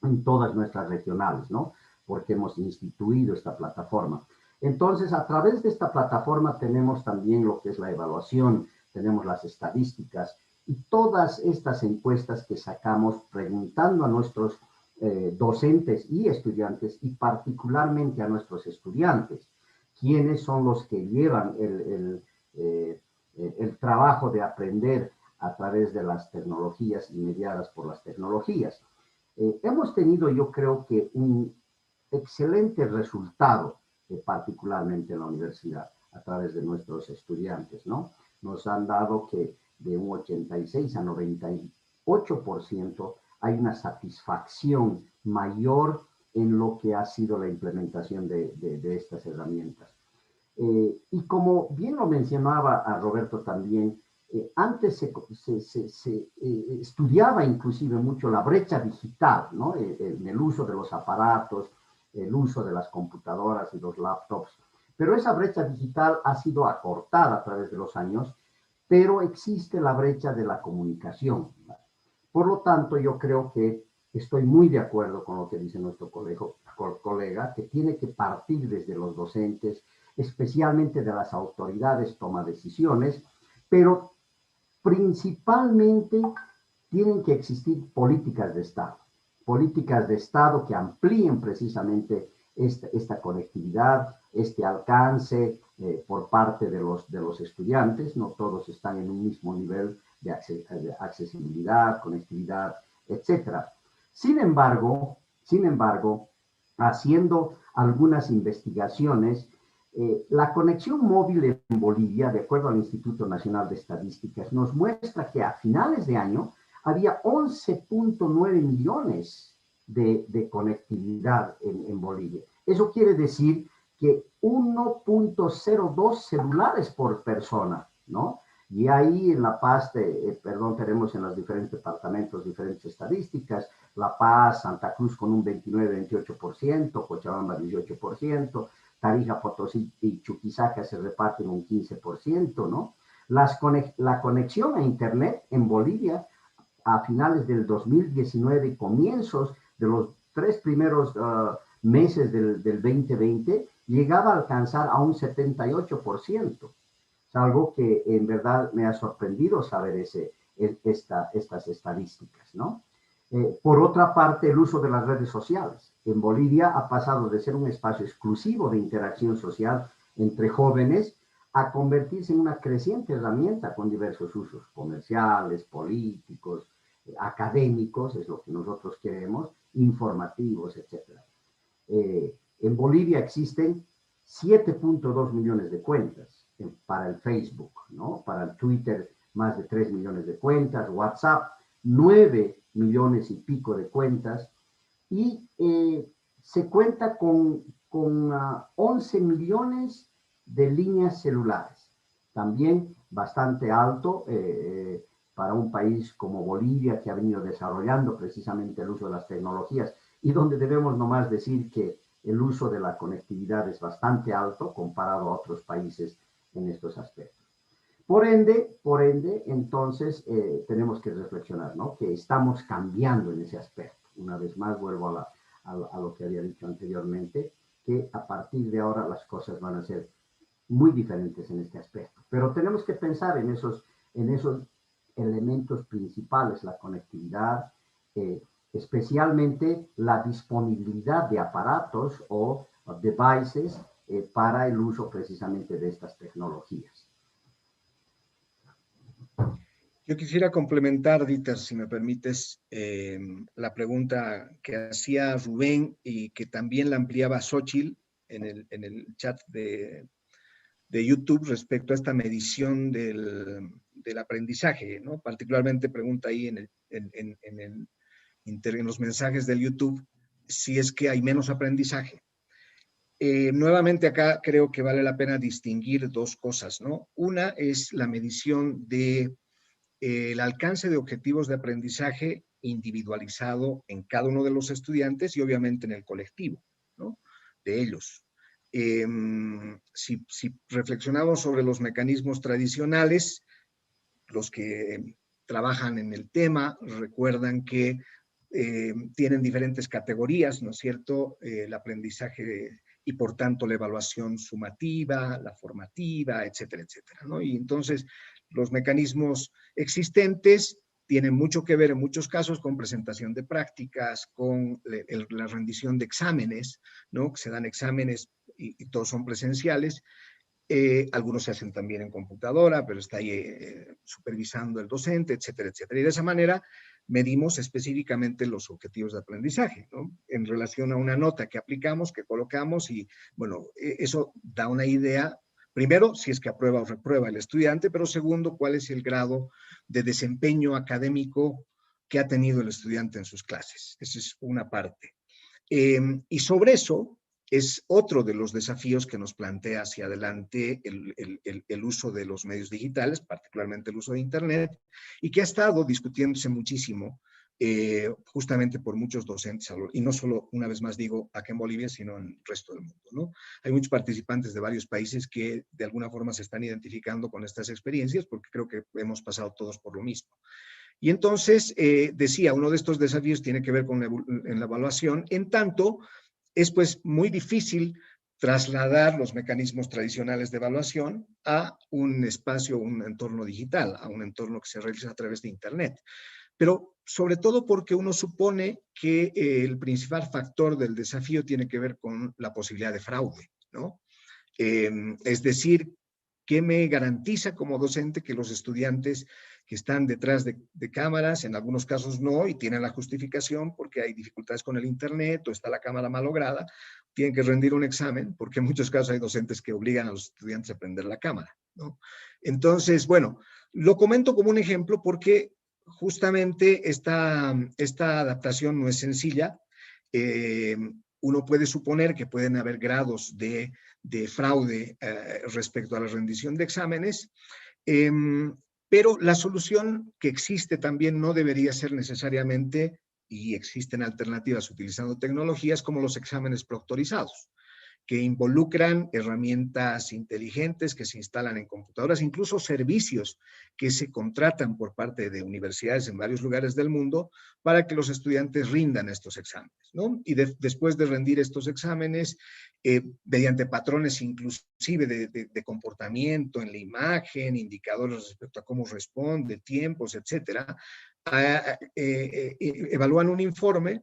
Speaker 2: en todas nuestras regionales, ¿no? Porque hemos instituido esta plataforma. Entonces, a través de esta plataforma tenemos también lo que es la evaluación, tenemos las estadísticas y todas estas encuestas que sacamos preguntando a nuestros docentes y estudiantes, y particularmente a nuestros estudiantes, quiénes son los que llevan el trabajo de aprender a través de las tecnologías y mediadas por las tecnologías. Hemos tenido, yo creo que, un excelente resultado, particularmente en la universidad, a través de nuestros estudiantes, ¿no? Nos han dado que de un 86 a 98% hay una satisfacción mayor en lo que ha sido la implementación de estas herramientas. Y como bien lo mencionaba a Roberto también, antes se estudiaba inclusive mucho la brecha digital, ¿no? En el uso de los aparatos, el uso de las computadoras y los laptops. Pero esa brecha digital ha sido acortada a través de los años, pero existe la brecha de la comunicación. Por lo tanto, yo creo que estoy muy de acuerdo con lo que dice nuestro colega, que tiene que partir desde los docentes, especialmente de las autoridades toma decisiones, pero principalmente tienen que existir políticas de Estado que amplíen precisamente esta conectividad, este alcance por parte de los estudiantes. No todos están en un mismo nivel de accesibilidad, conectividad, etc. Sin embargo, haciendo algunas investigaciones, la conexión móvil en Bolivia, de acuerdo al Instituto Nacional de Estadísticas, nos muestra que a finales de año había 11.9 millones de conectividad en Bolivia. Eso quiere decir que 1.02 celulares por persona, ¿no? Y ahí en La Paz, tenemos en los diferentes departamentos diferentes estadísticas. La Paz, Santa Cruz con un 29-28%, Cochabamba 18%, Tarija, Potosí y Chuquisaca se reparten un 15%, ¿no? La conexión a Internet en Bolivia a finales del 2019 y comienzos de los 3 primeros meses del 2020 llegaba a alcanzar a un 78%. Es algo que en verdad me ha sorprendido saber estas estadísticas, ¿no? Por otra parte, el uso de las redes sociales. En Bolivia ha pasado de ser un espacio exclusivo de interacción social entre jóvenes a convertirse en una creciente herramienta con diversos usos comerciales, políticos, académicos, es lo que nosotros queremos, informativos, etc. En Bolivia existen 7.2 millones de cuentas para el Facebook, ¿no? Para el Twitter, más de 3 millones de cuentas, WhatsApp, 9 millones y pico de cuentas, y se cuenta con 11 millones de líneas celulares, también bastante alto para un país como Bolivia, que ha venido desarrollando precisamente el uso de las tecnologías, y donde debemos nomás decir que el uso de la conectividad es bastante alto comparado a otros países en estos aspectos. Por ende, entonces, tenemos que reflexionar, ¿no? Que estamos cambiando en ese aspecto. Una vez más, vuelvo a lo que había dicho anteriormente, que a partir de ahora las cosas van a ser muy diferentes en este aspecto. Pero tenemos que pensar en esos elementos principales, la conectividad, especialmente la disponibilidad de aparatos o devices para el uso precisamente de estas tecnologías.
Speaker 3: Yo quisiera complementar, Dieter, si me permites, la pregunta que hacía Rubén y que también la ampliaba Xochitl en el chat de YouTube respecto a esta medición del aprendizaje, ¿no? Particularmente pregunta ahí en los mensajes del YouTube si es que hay menos aprendizaje. Nuevamente acá creo que vale la pena distinguir dos cosas, ¿no? Una es la medición de el alcance de objetivos de aprendizaje individualizado en cada uno de los estudiantes y obviamente en el colectivo, ¿no? De ellos. Si reflexionamos sobre los mecanismos tradicionales, los que trabajan en el tema recuerdan que tienen diferentes categorías, ¿no es cierto? El aprendizaje y por tanto la evaluación sumativa, la formativa, etcétera, etcétera, ¿no? Y entonces los mecanismos existentes tienen mucho que ver en muchos casos con presentación de prácticas, con la rendición de exámenes, ¿no? Que se dan exámenes y todos son presenciales. Algunos se hacen también en computadora, pero está ahí supervisando el docente, etcétera, etcétera. Y de esa manera medimos específicamente los objetivos de aprendizaje, ¿no? En relación a una nota que aplicamos, que colocamos y, bueno, eso da una idea, primero, si es que aprueba o reprueba el estudiante, pero segundo, cuál es el grado de desempeño académico que ha tenido el estudiante en sus clases. Esa es una parte. Y sobre eso es otro de los desafíos que nos plantea hacia adelante el uso de los medios digitales, particularmente el uso de Internet, y que ha estado discutiéndose muchísimo justamente por muchos docentes, y no solo, una vez más digo, aquí en Bolivia, sino en el resto del mundo, ¿no? Hay muchos participantes de varios países que de alguna forma se están identificando con estas experiencias, porque creo que hemos pasado todos por lo mismo. Y entonces, decía, uno de estos desafíos tiene que ver con la evaluación, en tanto es pues muy difícil trasladar los mecanismos tradicionales de evaluación a un espacio, un entorno digital, a un entorno que se realiza a través de Internet. Pero sobre todo porque uno supone que el principal factor del desafío tiene que ver con la posibilidad de fraude, ¿no? Es decir, ¿qué me garantiza como docente que los estudiantes que están detrás de cámaras, en algunos casos no, y tienen la justificación porque hay dificultades con el Internet o está la cámara malograda, tienen que rendir un examen, porque en muchos casos hay docentes que obligan a los estudiantes a prender la cámara, ¿no? Entonces, bueno, lo comento como un ejemplo porque justamente esta adaptación no es sencilla. Uno puede suponer que pueden haber grados de fraude respecto a la rendición de exámenes, pero la solución que existe también no debería ser necesariamente, y existen alternativas utilizando tecnologías como los exámenes proctorizados, que involucran herramientas inteligentes que se instalan en computadoras, incluso servicios que se contratan por parte de universidades en varios lugares del mundo para que los estudiantes rindan estos exámenes, ¿no? Y después de rendir estos exámenes, mediante patrones inclusive de comportamiento en la imagen, indicadores respecto a cómo responde, tiempos, etcétera, evacúan un informe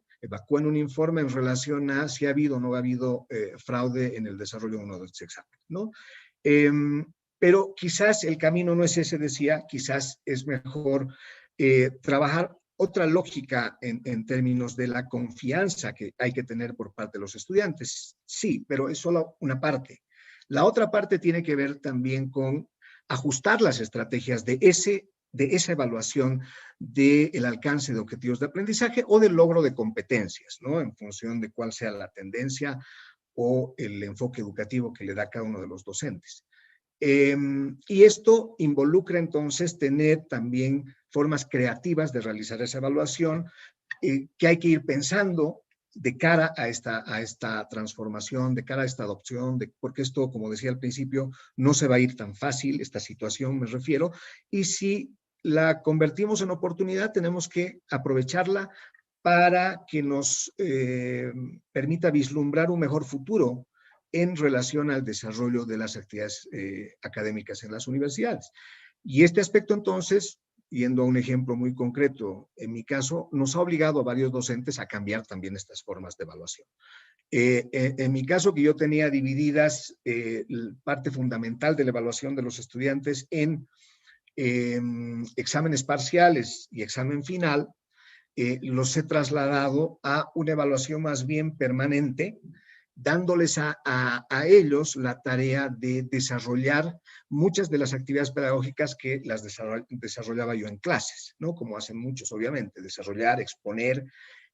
Speaker 3: en relación a si ha habido o no ha habido fraude en el desarrollo de uno de estos exámenes, ¿no? Pero quizás el camino no es ese, decía, quizás es mejor trabajar otra lógica en términos de la confianza que hay que tener por parte de los estudiantes. Sí, pero es solo una parte. La otra parte tiene que ver también con ajustar las estrategias de esa evaluación del alcance de objetivos de aprendizaje o del logro de competencias, ¿no? En función de cuál sea la tendencia o el enfoque educativo que le da cada uno de los docentes. Y esto involucra entonces tener también formas creativas de realizar esa evaluación que hay que ir pensando de cara a esta transformación, de cara a esta adopción, porque esto, como decía al principio, no se va a ir tan fácil, esta situación me refiero, y si la convertimos en oportunidad, tenemos que aprovecharla para que nos permita vislumbrar un mejor futuro en relación al desarrollo de las actividades académicas en las universidades. Y este aspecto, entonces, yendo a un ejemplo muy concreto, en mi caso, nos ha obligado a varios docentes a cambiar también estas formas de evaluación. En mi caso, que yo tenía divididas parte fundamental de la evaluación de los estudiantes en exámenes parciales y examen final, los he trasladado a una evaluación más bien permanente, dándoles a ellos la tarea de desarrollar muchas de las actividades pedagógicas que las desarrollaba yo en clases, ¿no? Como hacen muchos, obviamente, desarrollar, exponer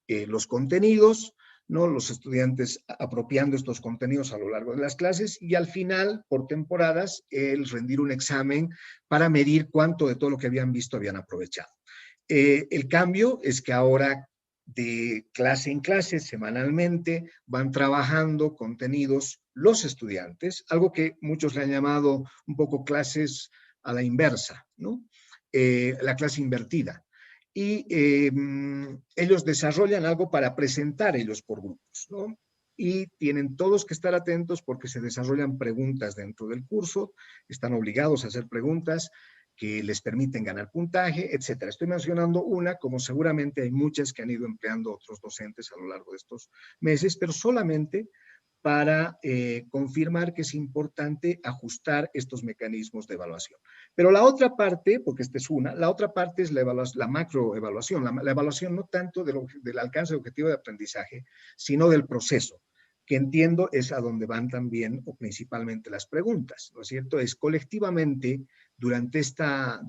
Speaker 3: los contenidos, ¿no? Los estudiantes apropiando estos contenidos a lo largo de las clases y al final, por temporadas, el rendir un examen para medir cuánto de todo lo que habían visto habían aprovechado. El cambio es que ahora de clase en clase, semanalmente, van trabajando contenidos los estudiantes, algo que muchos le han llamado un poco clases a la inversa, ¿no? La clase invertida. Y ellos desarrollan algo para presentar ellos por grupos, ¿no? Y tienen todos que estar atentos porque se desarrollan preguntas dentro del curso, están obligados a hacer preguntas que les permiten ganar puntaje, etcétera. Estoy mencionando una, como seguramente hay muchas que han ido empleando otros docentes a lo largo de estos meses, pero solamente para confirmar que es importante ajustar estos mecanismos de evaluación. Pero la otra parte, porque esta es una, la otra parte es la macroevaluación, la evaluación no tanto del alcance objetivo de aprendizaje, sino del proceso, que entiendo es a donde van también o principalmente las preguntas, ¿no es cierto? Es colectivamente durante esta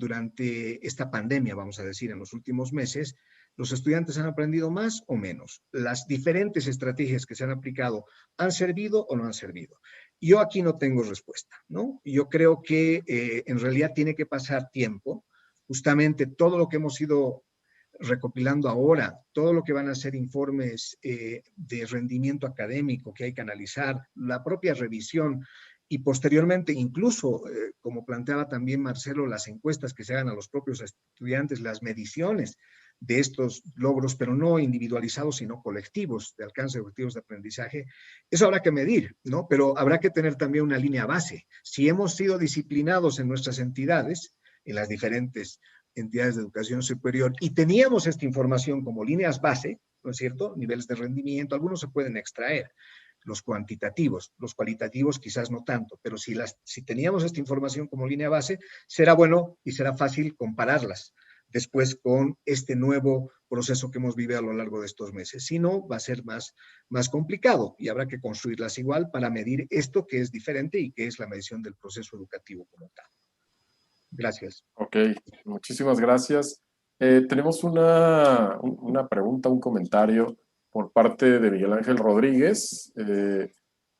Speaker 3: pandemia, vamos a decir, en los últimos meses, los estudiantes han aprendido más o menos. Las diferentes estrategias que se han aplicado han servido o no han servido. Yo aquí no tengo respuesta, ¿no? Yo creo que en realidad tiene que pasar tiempo. Justamente todo lo que hemos ido recopilando ahora, todo lo que van a ser informes de rendimiento académico que hay que analizar, la propia revisión y posteriormente, incluso, como planteaba también Marcelo, las encuestas que se hagan a los propios estudiantes, las mediciones de estos logros, pero no individualizados, sino colectivos, de alcance de objetivos de aprendizaje, eso habrá que medir, ¿no? Pero habrá que tener también una línea base. Si hemos sido disciplinados en nuestras entidades, en las diferentes entidades de educación superior, y teníamos esta información como líneas base, ¿no es cierto? Niveles de rendimiento, algunos se pueden extraer, los cuantitativos, los cualitativos quizás no tanto, pero si teníamos esta información como línea base, será bueno y será fácil compararlas después con este nuevo proceso que hemos vivido a lo largo de estos meses. Si no, va a ser más complicado y habrá que construirlas igual para medir esto que es diferente y que es la medición del proceso educativo como tal. Gracias.
Speaker 1: Ok, muchísimas gracias. Tenemos una pregunta, un comentario por parte de Miguel Ángel Rodríguez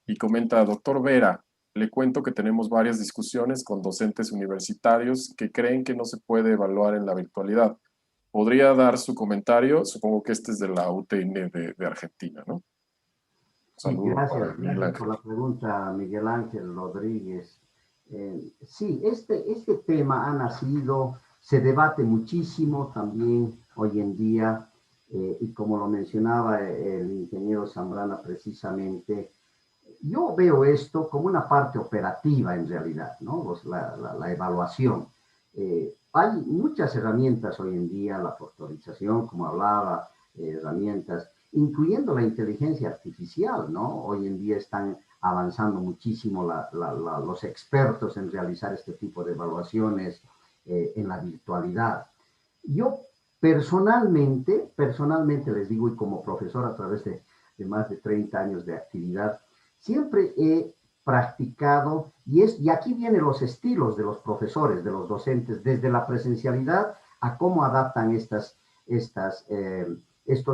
Speaker 1: y comenta: doctor Vera, le cuento que tenemos varias discusiones con docentes universitarios que creen que no se puede evaluar en la virtualidad. ¿Podría dar su comentario? Supongo que este es de la UTN de Argentina, ¿no?
Speaker 2: Sí,
Speaker 1: Saludos para Miguel
Speaker 2: gracias
Speaker 1: Ángel.
Speaker 2: por la pregunta, Miguel Ángel Rodríguez. Sí, este tema ha nacido, se debate muchísimo también hoy en día, y como lo mencionaba el ingeniero Zambrana precisamente, yo veo esto como una parte operativa en realidad, ¿no? La evaluación. Hay muchas herramientas hoy en día, la factorización, como hablaba, herramientas, incluyendo la inteligencia artificial, ¿no? Hoy en día están avanzando muchísimo los expertos en realizar este tipo de evaluaciones en la virtualidad. Yo personalmente les digo, y como profesor a través de más de 30 años de actividad, siempre he practicado, y aquí vienen los estilos de los profesores, de los docentes, desde la presencialidad a cómo adaptan estos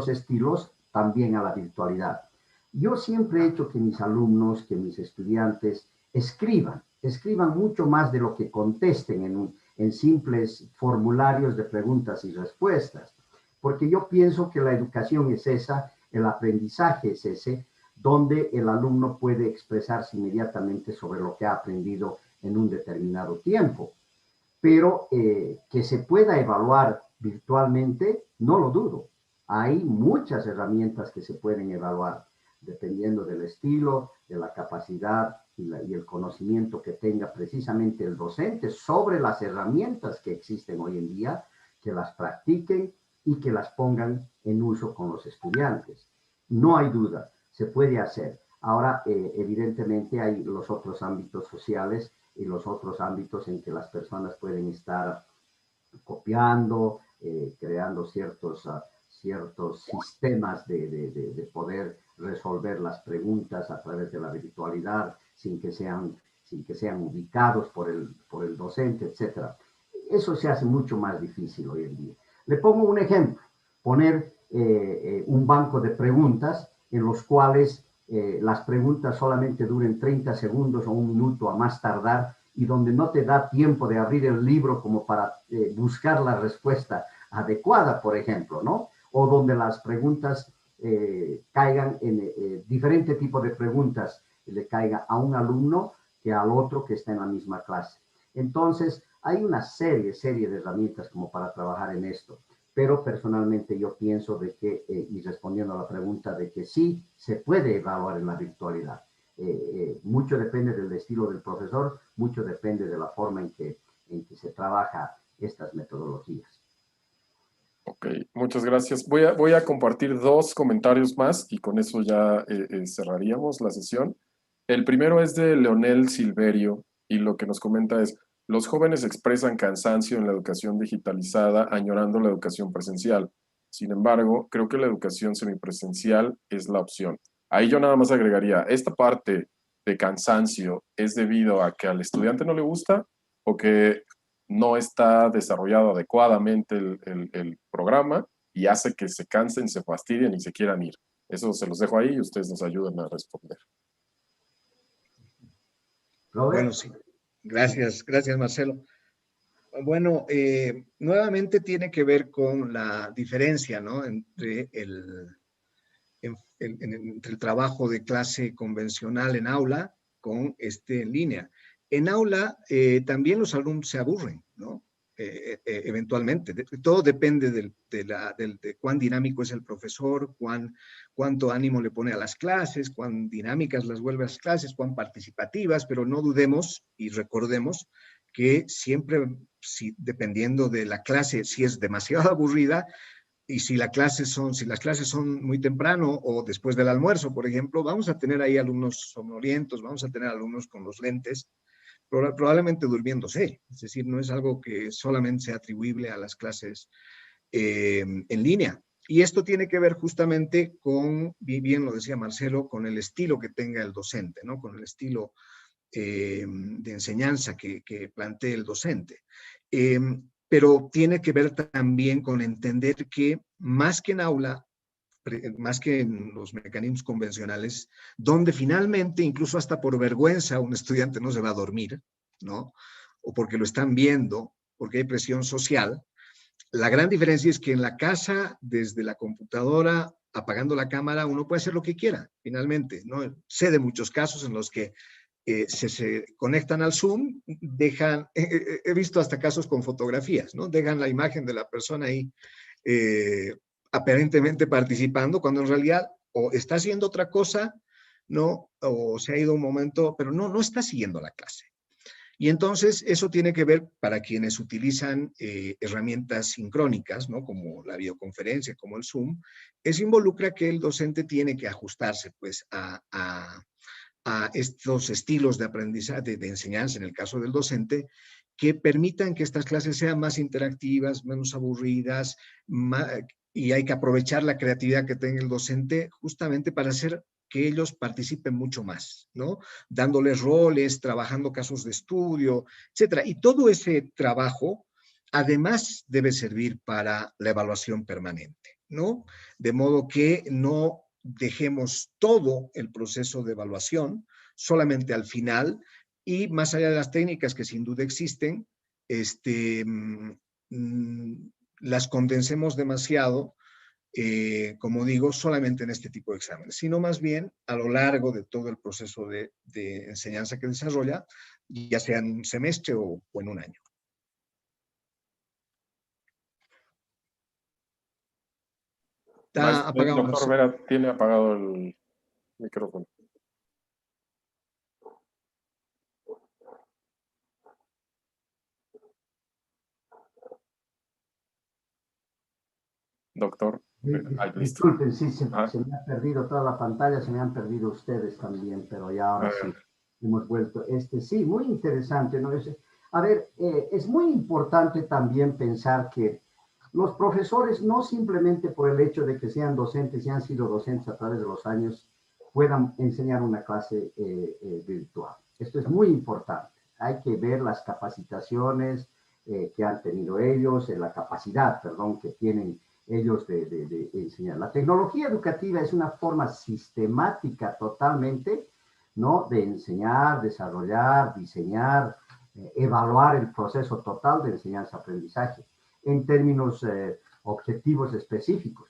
Speaker 2: estilos también a la virtualidad. Yo siempre he hecho que mis alumnos, que mis estudiantes escriban mucho más de lo que contesten en simples formularios de preguntas y respuestas, porque yo pienso que la educación es esa, el aprendizaje es ese, donde el alumno puede expresarse inmediatamente sobre lo que ha aprendido en un determinado tiempo. Pero que se pueda evaluar virtualmente, no lo dudo. Hay muchas herramientas que se pueden evaluar, dependiendo del estilo, de la capacidad y el conocimiento que tenga precisamente el docente sobre las herramientas que existen hoy en día, que las practiquen y que las pongan en uso con los estudiantes. No hay duda, se puede hacer. Ahora, evidentemente, hay los otros ámbitos sociales y los otros ámbitos en que las personas pueden estar copiando, creando ciertos sistemas de poder resolver las preguntas a través de la virtualidad sin que sean ubicados por el docente, etc. Eso se hace mucho más difícil hoy en día. Le pongo un ejemplo, poner un banco de preguntas en los cuales las preguntas solamente duren 30 segundos o un minuto a más tardar y donde no te da tiempo de abrir el libro como para buscar la respuesta adecuada, por ejemplo, ¿no? O donde las preguntas caigan en diferente tipo de preguntas, le caiga a un alumno que al otro que está en la misma clase. Entonces, hay una serie de herramientas como para trabajar en esto. Pero personalmente yo pienso de que, y respondiendo a la pregunta, de que sí se puede evaluar en la virtualidad. Mucho depende del estilo del profesor, mucho depende de la forma en que se trabaja estas metodologías.
Speaker 1: Ok, muchas gracias. Voy a compartir dos comentarios más y con eso ya cerraríamos la sesión. El primero es de Leonel Silverio y lo que nos comenta es: los jóvenes expresan cansancio en la educación digitalizada, añorando la educación presencial. Sin embargo, creo que la educación semipresencial es la opción. Ahí yo nada más agregaría, esta parte de cansancio es debido a que al estudiante no le gusta o que no está desarrollado adecuadamente el programa y hace que se cansen, se fastidien y se quieran ir. Eso se los dejo ahí y ustedes nos ayudan a responder.
Speaker 3: Bueno, sí. Gracias, Marcelo. Bueno, nuevamente tiene que ver con la diferencia, ¿no? Entre entre el trabajo de clase convencional en aula con en línea. En aula también los alumnos se aburren, ¿no? Eventualmente. Todo depende de cuán dinámico es el profesor, cuánto ánimo le pone a las clases, cuán dinámicas las vuelve a las clases, cuán participativas, pero no dudemos y recordemos que siempre, dependiendo de la clase, si es demasiado aburrida, y si las clases son muy temprano o después del almuerzo, por ejemplo, vamos a tener ahí alumnos somnolientos, vamos a tener alumnos con los lentes, probablemente durmiéndose. Es decir, no es algo que solamente sea atribuible a las clases en línea. Y esto tiene que ver justamente con, bien lo decía Marcelo, con el estilo que tenga el docente, ¿no? Con el estilo de enseñanza que plantee el docente. Pero tiene que ver también con entender que más que en aula, más que en los mecanismos convencionales, donde finalmente, incluso hasta por vergüenza, un estudiante no se va a dormir, ¿no? O porque lo están viendo, porque hay presión social. La gran diferencia es que en la casa, desde la computadora, apagando la cámara, uno puede hacer lo que quiera, finalmente, ¿no? Sé de muchos casos en los que se conectan al Zoom, he visto hasta casos con fotografías, ¿no? Dejan la imagen de la persona ahí aparentemente participando, cuando en realidad o está haciendo otra cosa, ¿no? O se ha ido un momento, pero no está siguiendo la clase. Y entonces eso tiene que ver para quienes utilizan herramientas sincrónicas, ¿no? Como la videoconferencia, como el Zoom, eso involucra que el docente tiene que ajustarse pues a estos estilos de aprendizaje, de enseñanza, en el caso del docente, que permitan que estas clases sean más interactivas, menos aburridas, y hay que aprovechar la creatividad que tenga el docente justamente para hacer que ellos participen mucho más, ¿no? Dándoles roles, trabajando casos de estudio, etcétera. Y todo ese trabajo, además, debe servir para la evaluación permanente, ¿no? De modo que no dejemos todo el proceso de evaluación solamente al final y más allá de las técnicas que sin duda existen, las condensemos demasiado, como digo, solamente en este tipo de exámenes, sino más bien a lo largo de todo el proceso de enseñanza que desarrolla, ya sea en un semestre o en un año.
Speaker 1: Está apagado. Doctor Vera, tiene apagado el micrófono. Doctor.
Speaker 2: Disculpen, sí, se me ha perdido toda la pantalla, se me han perdido ustedes también, pero ya ahora sí, hemos vuelto. Sí, muy interesante, ¿no? A ver, es muy importante también pensar que los profesores, no simplemente por el hecho de que sean docentes y han sido docentes a través de los años, puedan enseñar una clase virtual. Esto es muy importante. Hay que ver las capacitaciones que han tenido ellos, la capacidad, perdón, que tienen ellos de enseñar. La tecnología educativa es una forma sistemática totalmente, ¿no?, de enseñar, desarrollar, diseñar, evaluar el proceso total de enseñanza-aprendizaje en términos objetivos específicos.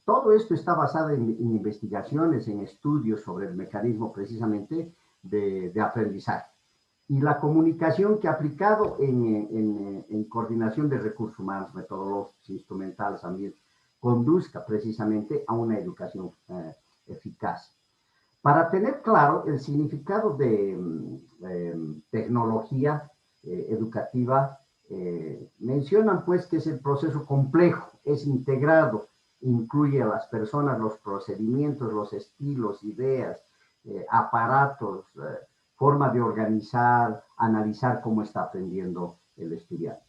Speaker 2: Todo esto está basado en investigaciones, en estudios sobre el mecanismo precisamente de aprendizaje. Y la comunicación que ha aplicado en coordinación de recursos humanos, metodológicos, instrumentales también, conduzca precisamente a una educación eficaz. Para tener claro el significado de tecnología educativa, mencionan pues que es el proceso complejo, es integrado, incluye a las personas, los procedimientos, los estilos, ideas, aparatos, forma de organizar, analizar cómo está aprendiendo el estudiante.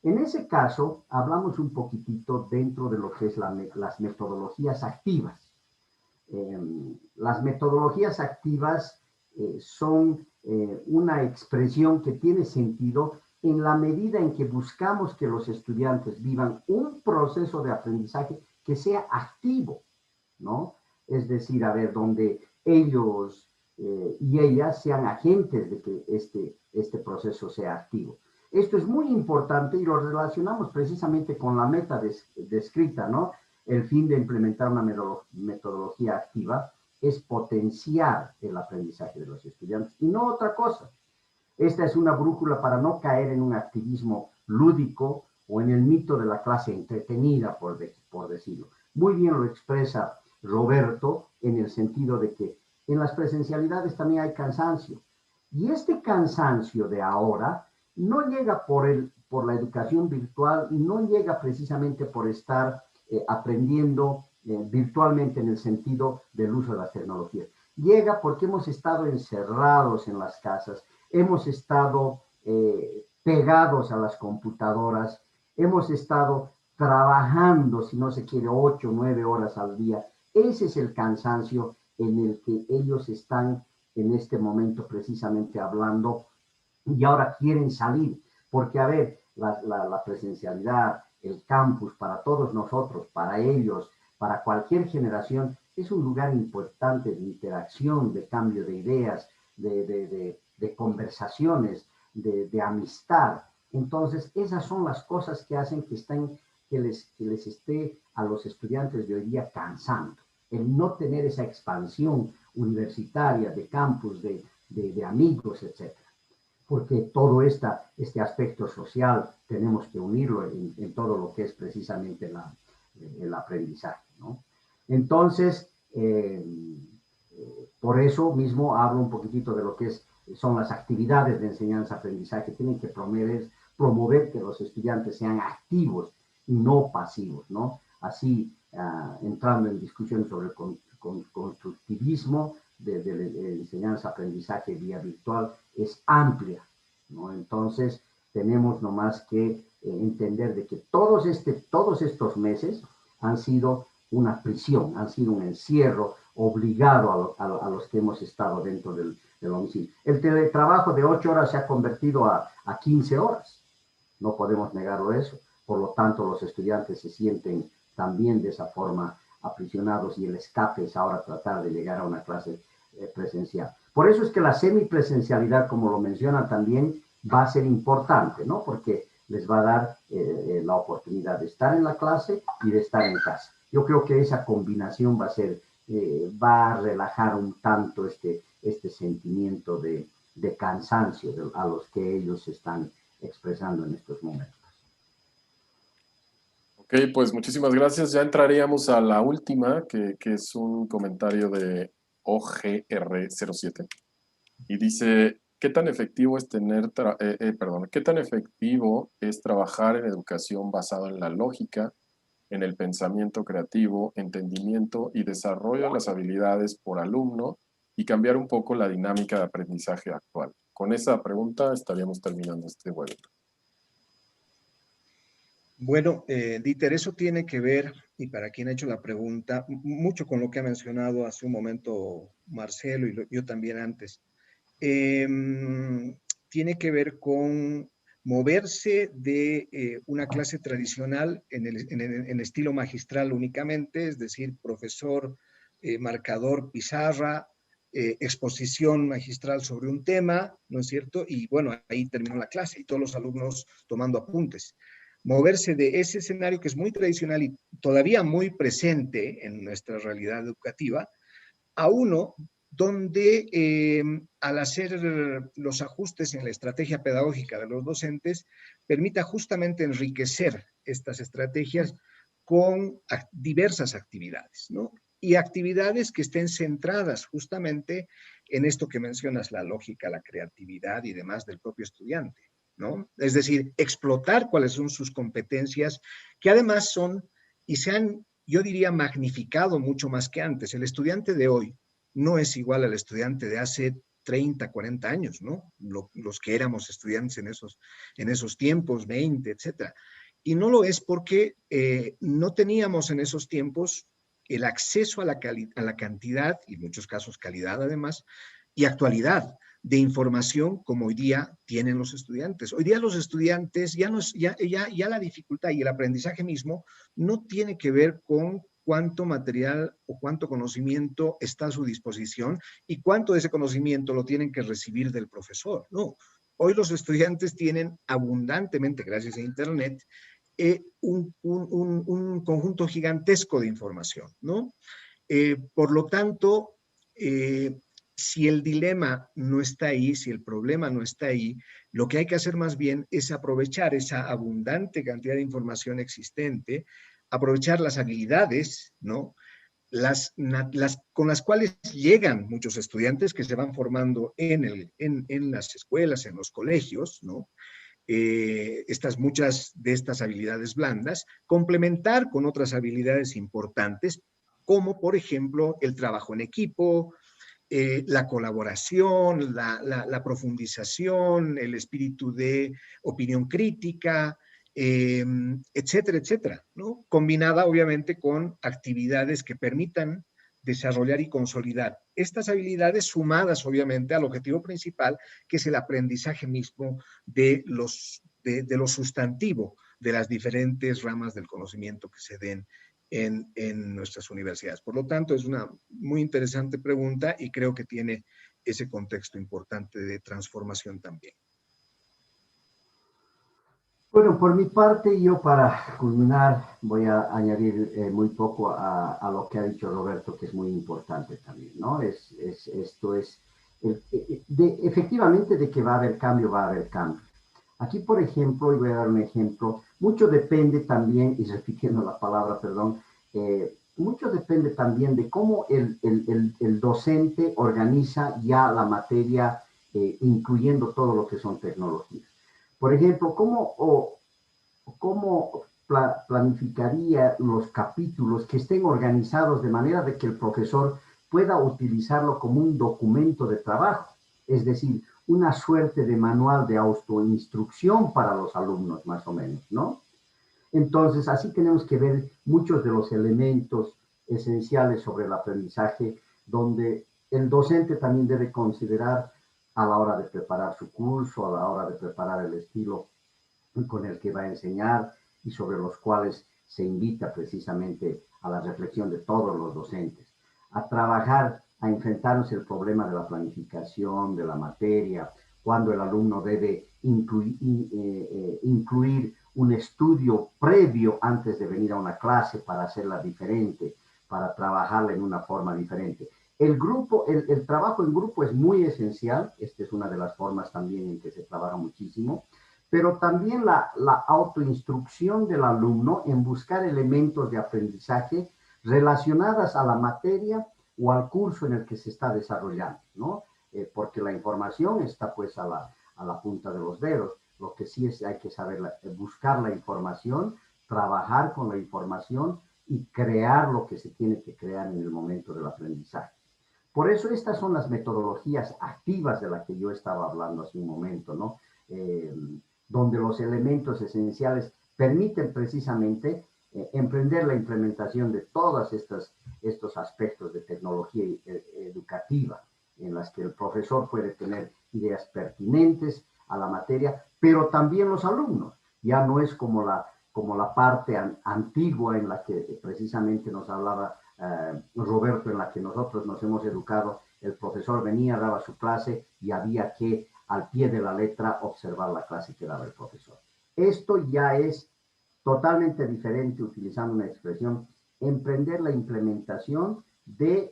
Speaker 2: En ese caso, hablamos un poquitito dentro de lo que es las metodologías activas. Las metodologías activas son una expresión que tiene sentido en la medida en que buscamos que los estudiantes vivan un proceso de aprendizaje que sea activo, ¿no? Es decir, a ver, donde ellos y ellas sean agentes de que este proceso sea activo. Esto es muy importante y lo relacionamos precisamente con la meta descrita, ¿no? El fin de implementar una metodología activa es potenciar el aprendizaje de los estudiantes y no otra cosa. Esta es una brújula para no caer en un activismo lúdico o en el mito de la clase entretenida, por decirlo. Muy bien lo expresa Roberto en el sentido de que en las presencialidades también hay cansancio. Y este cansancio de ahora no llega por la educación virtual y no llega precisamente por estar aprendiendo virtualmente en el sentido del uso de las tecnologías. Llega porque hemos estado encerrados en las casas, hemos estado pegados a las computadoras, hemos estado trabajando, si no se quiere, 8 o 9 horas al día. Ese es el cansancio en el que ellos están en este momento precisamente hablando y ahora quieren salir, porque a ver, la presencialidad, el campus para todos nosotros, para ellos, para cualquier generación, es un lugar importante de interacción, de cambio de ideas, de conversaciones, de amistad. Entonces, esas son las cosas que hacen que les esté a los estudiantes de hoy día cansando. El no tener esa expansión universitaria de campus, de amigos, etc. Porque todo este aspecto social tenemos que unirlo en todo lo que es precisamente el aprendizaje, ¿no? Entonces, por eso mismo hablo un poquitito de lo que son las actividades de enseñanza-aprendizaje. Tienen que promover que los estudiantes sean activos y no pasivos, ¿no? Así, entrando en discusiones sobre el constructivismo de enseñanza-aprendizaje vía virtual, es amplia, ¿no? Entonces, tenemos nomás que entender de que todos estos meses han sido una prisión, han sido un encierro obligado a los que hemos estado dentro del domicilio. El teletrabajo de 8 horas se ha convertido a 15 horas, no podemos negarlo eso. Por lo tanto, los estudiantes se sienten también de esa forma aprisionados y el escape es ahora tratar de llegar a una clase presencial. Por eso es que la semipresencialidad, como lo mencionan también, va a ser importante, ¿no? Porque les va a dar la oportunidad de estar en la clase y de estar en casa. Yo creo que esa combinación va a relajar un tanto este sentimiento de cansancio a los que ellos están expresando en estos momentos.
Speaker 1: Ok, pues muchísimas gracias. Ya entraríamos a la última, que es un comentario de OGR07. Y dice, ¿qué tan efectivo es ¿qué tan efectivo es trabajar en educación basado en la lógica, en el pensamiento creativo, entendimiento y desarrollo de las habilidades por alumno y cambiar un poco la dinámica de aprendizaje actual. Con esa pregunta estaríamos terminando este webinar.
Speaker 3: Bueno, Dieter, eso tiene que ver, y para quien ha hecho la pregunta, mucho con lo que ha mencionado hace un momento Marcelo y yo también antes. Tiene que ver con moverse de una clase tradicional en estilo magistral únicamente, es decir, profesor, marcador, pizarra, exposición magistral sobre un tema, ¿no es cierto? Y bueno, ahí terminó la clase y todos los alumnos tomando apuntes. Moverse de ese escenario que es muy tradicional y todavía muy presente en nuestra realidad educativa, a uno donde al hacer los ajustes en la estrategia pedagógica de los docentes, permita justamente enriquecer estas estrategias con diversas actividades, ¿no? Y actividades que estén centradas justamente en esto que mencionas, la lógica, la creatividad y demás del propio estudiante, ¿no? Es decir, explotar cuáles son sus competencias, que además son y se han, yo diría, magnificado mucho más que antes. El estudiante de hoy no es igual al estudiante de hace 30, 40 años, ¿no? Los que éramos estudiantes en esos tiempos, 20, etcétera. Y no lo es porque no teníamos en esos tiempos el acceso a la cantidad, y en muchos casos calidad además, y actualidad de información como hoy día tienen los estudiantes. Hoy día los estudiantes ya la dificultad y el aprendizaje mismo no tiene que ver con cuánto material o cuánto conocimiento está a su disposición y cuánto de ese conocimiento lo tienen que recibir del profesor. No, hoy los estudiantes tienen abundantemente, gracias a Internet, un conjunto gigantesco de información, ¿no? Por lo tanto, si el dilema no está ahí, si el problema no está ahí, lo que hay que hacer más bien es aprovechar esa abundante cantidad de información existente, aprovechar las habilidades, ¿no? Con las cuales llegan muchos estudiantes que se van formando en las escuelas, en los colegios, ¿no? Muchas de estas habilidades blandas, complementar con otras habilidades importantes, como por ejemplo el trabajo en equipo, la colaboración, la profundización, el espíritu de opinión crítica, etcétera, etcétera, ¿no? Combinada obviamente con actividades que permitan desarrollar y consolidar estas habilidades sumadas obviamente al objetivo principal, que es el aprendizaje mismo de lo sustantivo de las diferentes ramas del conocimiento que se den en nuestras universidades. Por lo tanto, es una muy interesante pregunta y creo que tiene ese contexto importante de transformación también.
Speaker 2: Bueno, por mi parte, yo para culminar voy a añadir muy poco a lo que ha dicho Roberto, que es muy importante también, ¿no? Efectivamente de que va a haber cambio, va a haber cambio. Aquí, por ejemplo, y voy a dar un ejemplo, mucho depende también, y repitiendo la palabra, perdón, mucho depende también de cómo el docente organiza ya la materia, incluyendo todo lo que son tecnologías. Por ejemplo, ¿cómo planificaría los capítulos que estén organizados de manera de que el profesor pueda utilizarlo como un documento de trabajo? Es decir, una suerte de manual de autoinstrucción para los alumnos, más o menos, ¿no? Entonces, así tenemos que ver muchos de los elementos esenciales sobre el aprendizaje, donde el docente también debe considerar a la hora de preparar su curso, a la hora de preparar el estilo con el que va a enseñar y sobre los cuales se invita precisamente a la reflexión de todos los docentes, a trabajar, a enfrentarnos el problema de la planificación de la materia, cuando el alumno debe incluir un estudio previo antes de venir a una clase para hacerla diferente, para trabajarla en una forma diferente. El trabajo en grupo es muy esencial, esta es una de las formas también en que se trabaja muchísimo, pero también la autoinstrucción del alumno en buscar elementos de aprendizaje relacionadas a la materia o al curso en el que se está desarrollando, ¿no? Porque la información está pues a la punta de los dedos. Lo que sí hay que saber buscar la información, trabajar con la información y crear lo que se tiene que crear en el momento del aprendizaje. Por eso estas son las metodologías activas de las que yo estaba hablando hace un momento, ¿no? Donde los elementos esenciales permiten precisamente emprender la implementación de todos estos aspectos de tecnología educativa, en las que el profesor puede tener ideas pertinentes a la materia, pero también los alumnos. Ya no es como la parte antigua en la que precisamente nos hablaba Roberto, en la que nosotros nos hemos educado. El profesor venía, daba su clase y había que, al pie de la letra, observar la clase que daba el profesor. Esto ya es totalmente diferente, utilizando una expresión, emprender la implementación de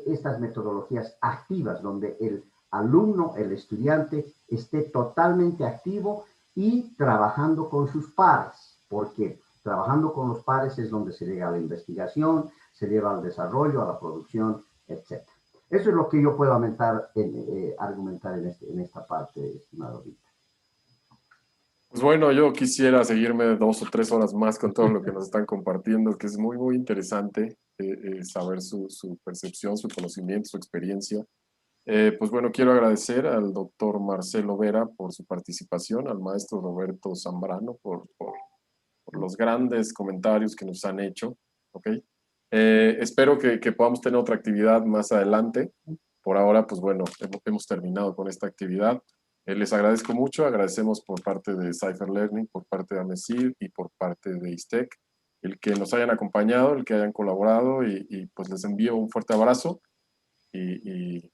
Speaker 2: estas metodologías activas, donde el alumno, el estudiante, esté totalmente activo y trabajando con sus pares, porque trabajando con los pares es donde se llega a la investigación, se lleva al desarrollo, a la producción, etc. Eso es lo que yo puedo argumentar en esta parte, estimado Víctor.
Speaker 1: Pues bueno, yo quisiera seguirme 2 o 3 horas más con todo lo que nos están compartiendo, que es muy, muy interesante saber su percepción, su conocimiento, su experiencia. Pues bueno, quiero agradecer al doctor Marcelo Vera por su participación, al maestro Roberto Zambrano por los grandes comentarios que nos han hecho. ¿Okay? Espero que podamos tener otra actividad más adelante. Por ahora, pues bueno, hemos terminado con esta actividad. Les agradezco mucho, agradecemos por parte de Cypher Learning, por parte de AMESIR y por parte de ISTEC, el que nos hayan acompañado, el que hayan colaborado y pues les envío un fuerte abrazo y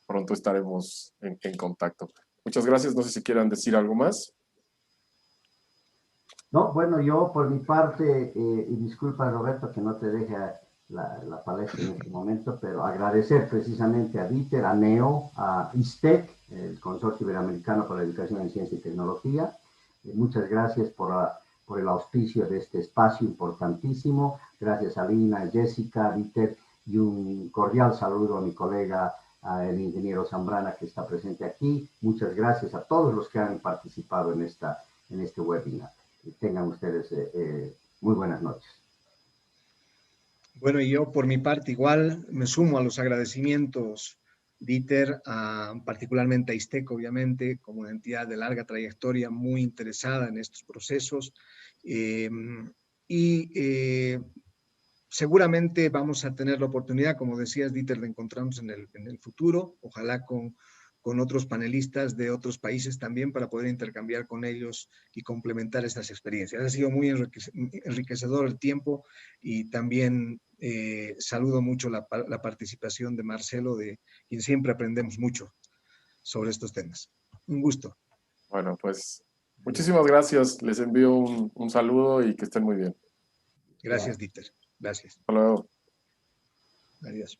Speaker 1: pronto estaremos en contacto. Muchas gracias, no sé si quieran decir algo más.
Speaker 2: No, bueno, yo por mi parte, y disculpa Roberto que no te deje la palestra en este momento, pero agradecer precisamente a Dieter, a NEO, a ISTEC, el Consorcio Iberoamericano para la Educación en Ciencia y Tecnología. Muchas gracias por el auspicio de este espacio importantísimo. Gracias a Lina, Jessica, Dieter, y un cordial saludo a mi colega, el ingeniero Zambrana, que está presente aquí. Muchas gracias a todos los que han participado en este webinar. Tengan ustedes muy buenas noches.
Speaker 3: Bueno, y yo por mi parte igual me sumo a los agradecimientos, Dieter, particularmente a ISTEC, obviamente, como una entidad de larga trayectoria, muy interesada en estos procesos. Seguramente vamos a tener la oportunidad, como decías, Dieter, de encontrarnos en el futuro, ojalá con otros panelistas de otros países también para poder intercambiar con ellos y complementar estas experiencias. Ha sido muy enriquecedor el tiempo y también saludo mucho la participación de Marcelo, de quien siempre aprendemos mucho sobre estos temas. Un gusto.
Speaker 1: Bueno, pues muchísimas gracias. Les envío un saludo y que estén muy bien.
Speaker 3: Gracias, Dieter. Gracias.
Speaker 1: Hasta luego.
Speaker 3: Adiós.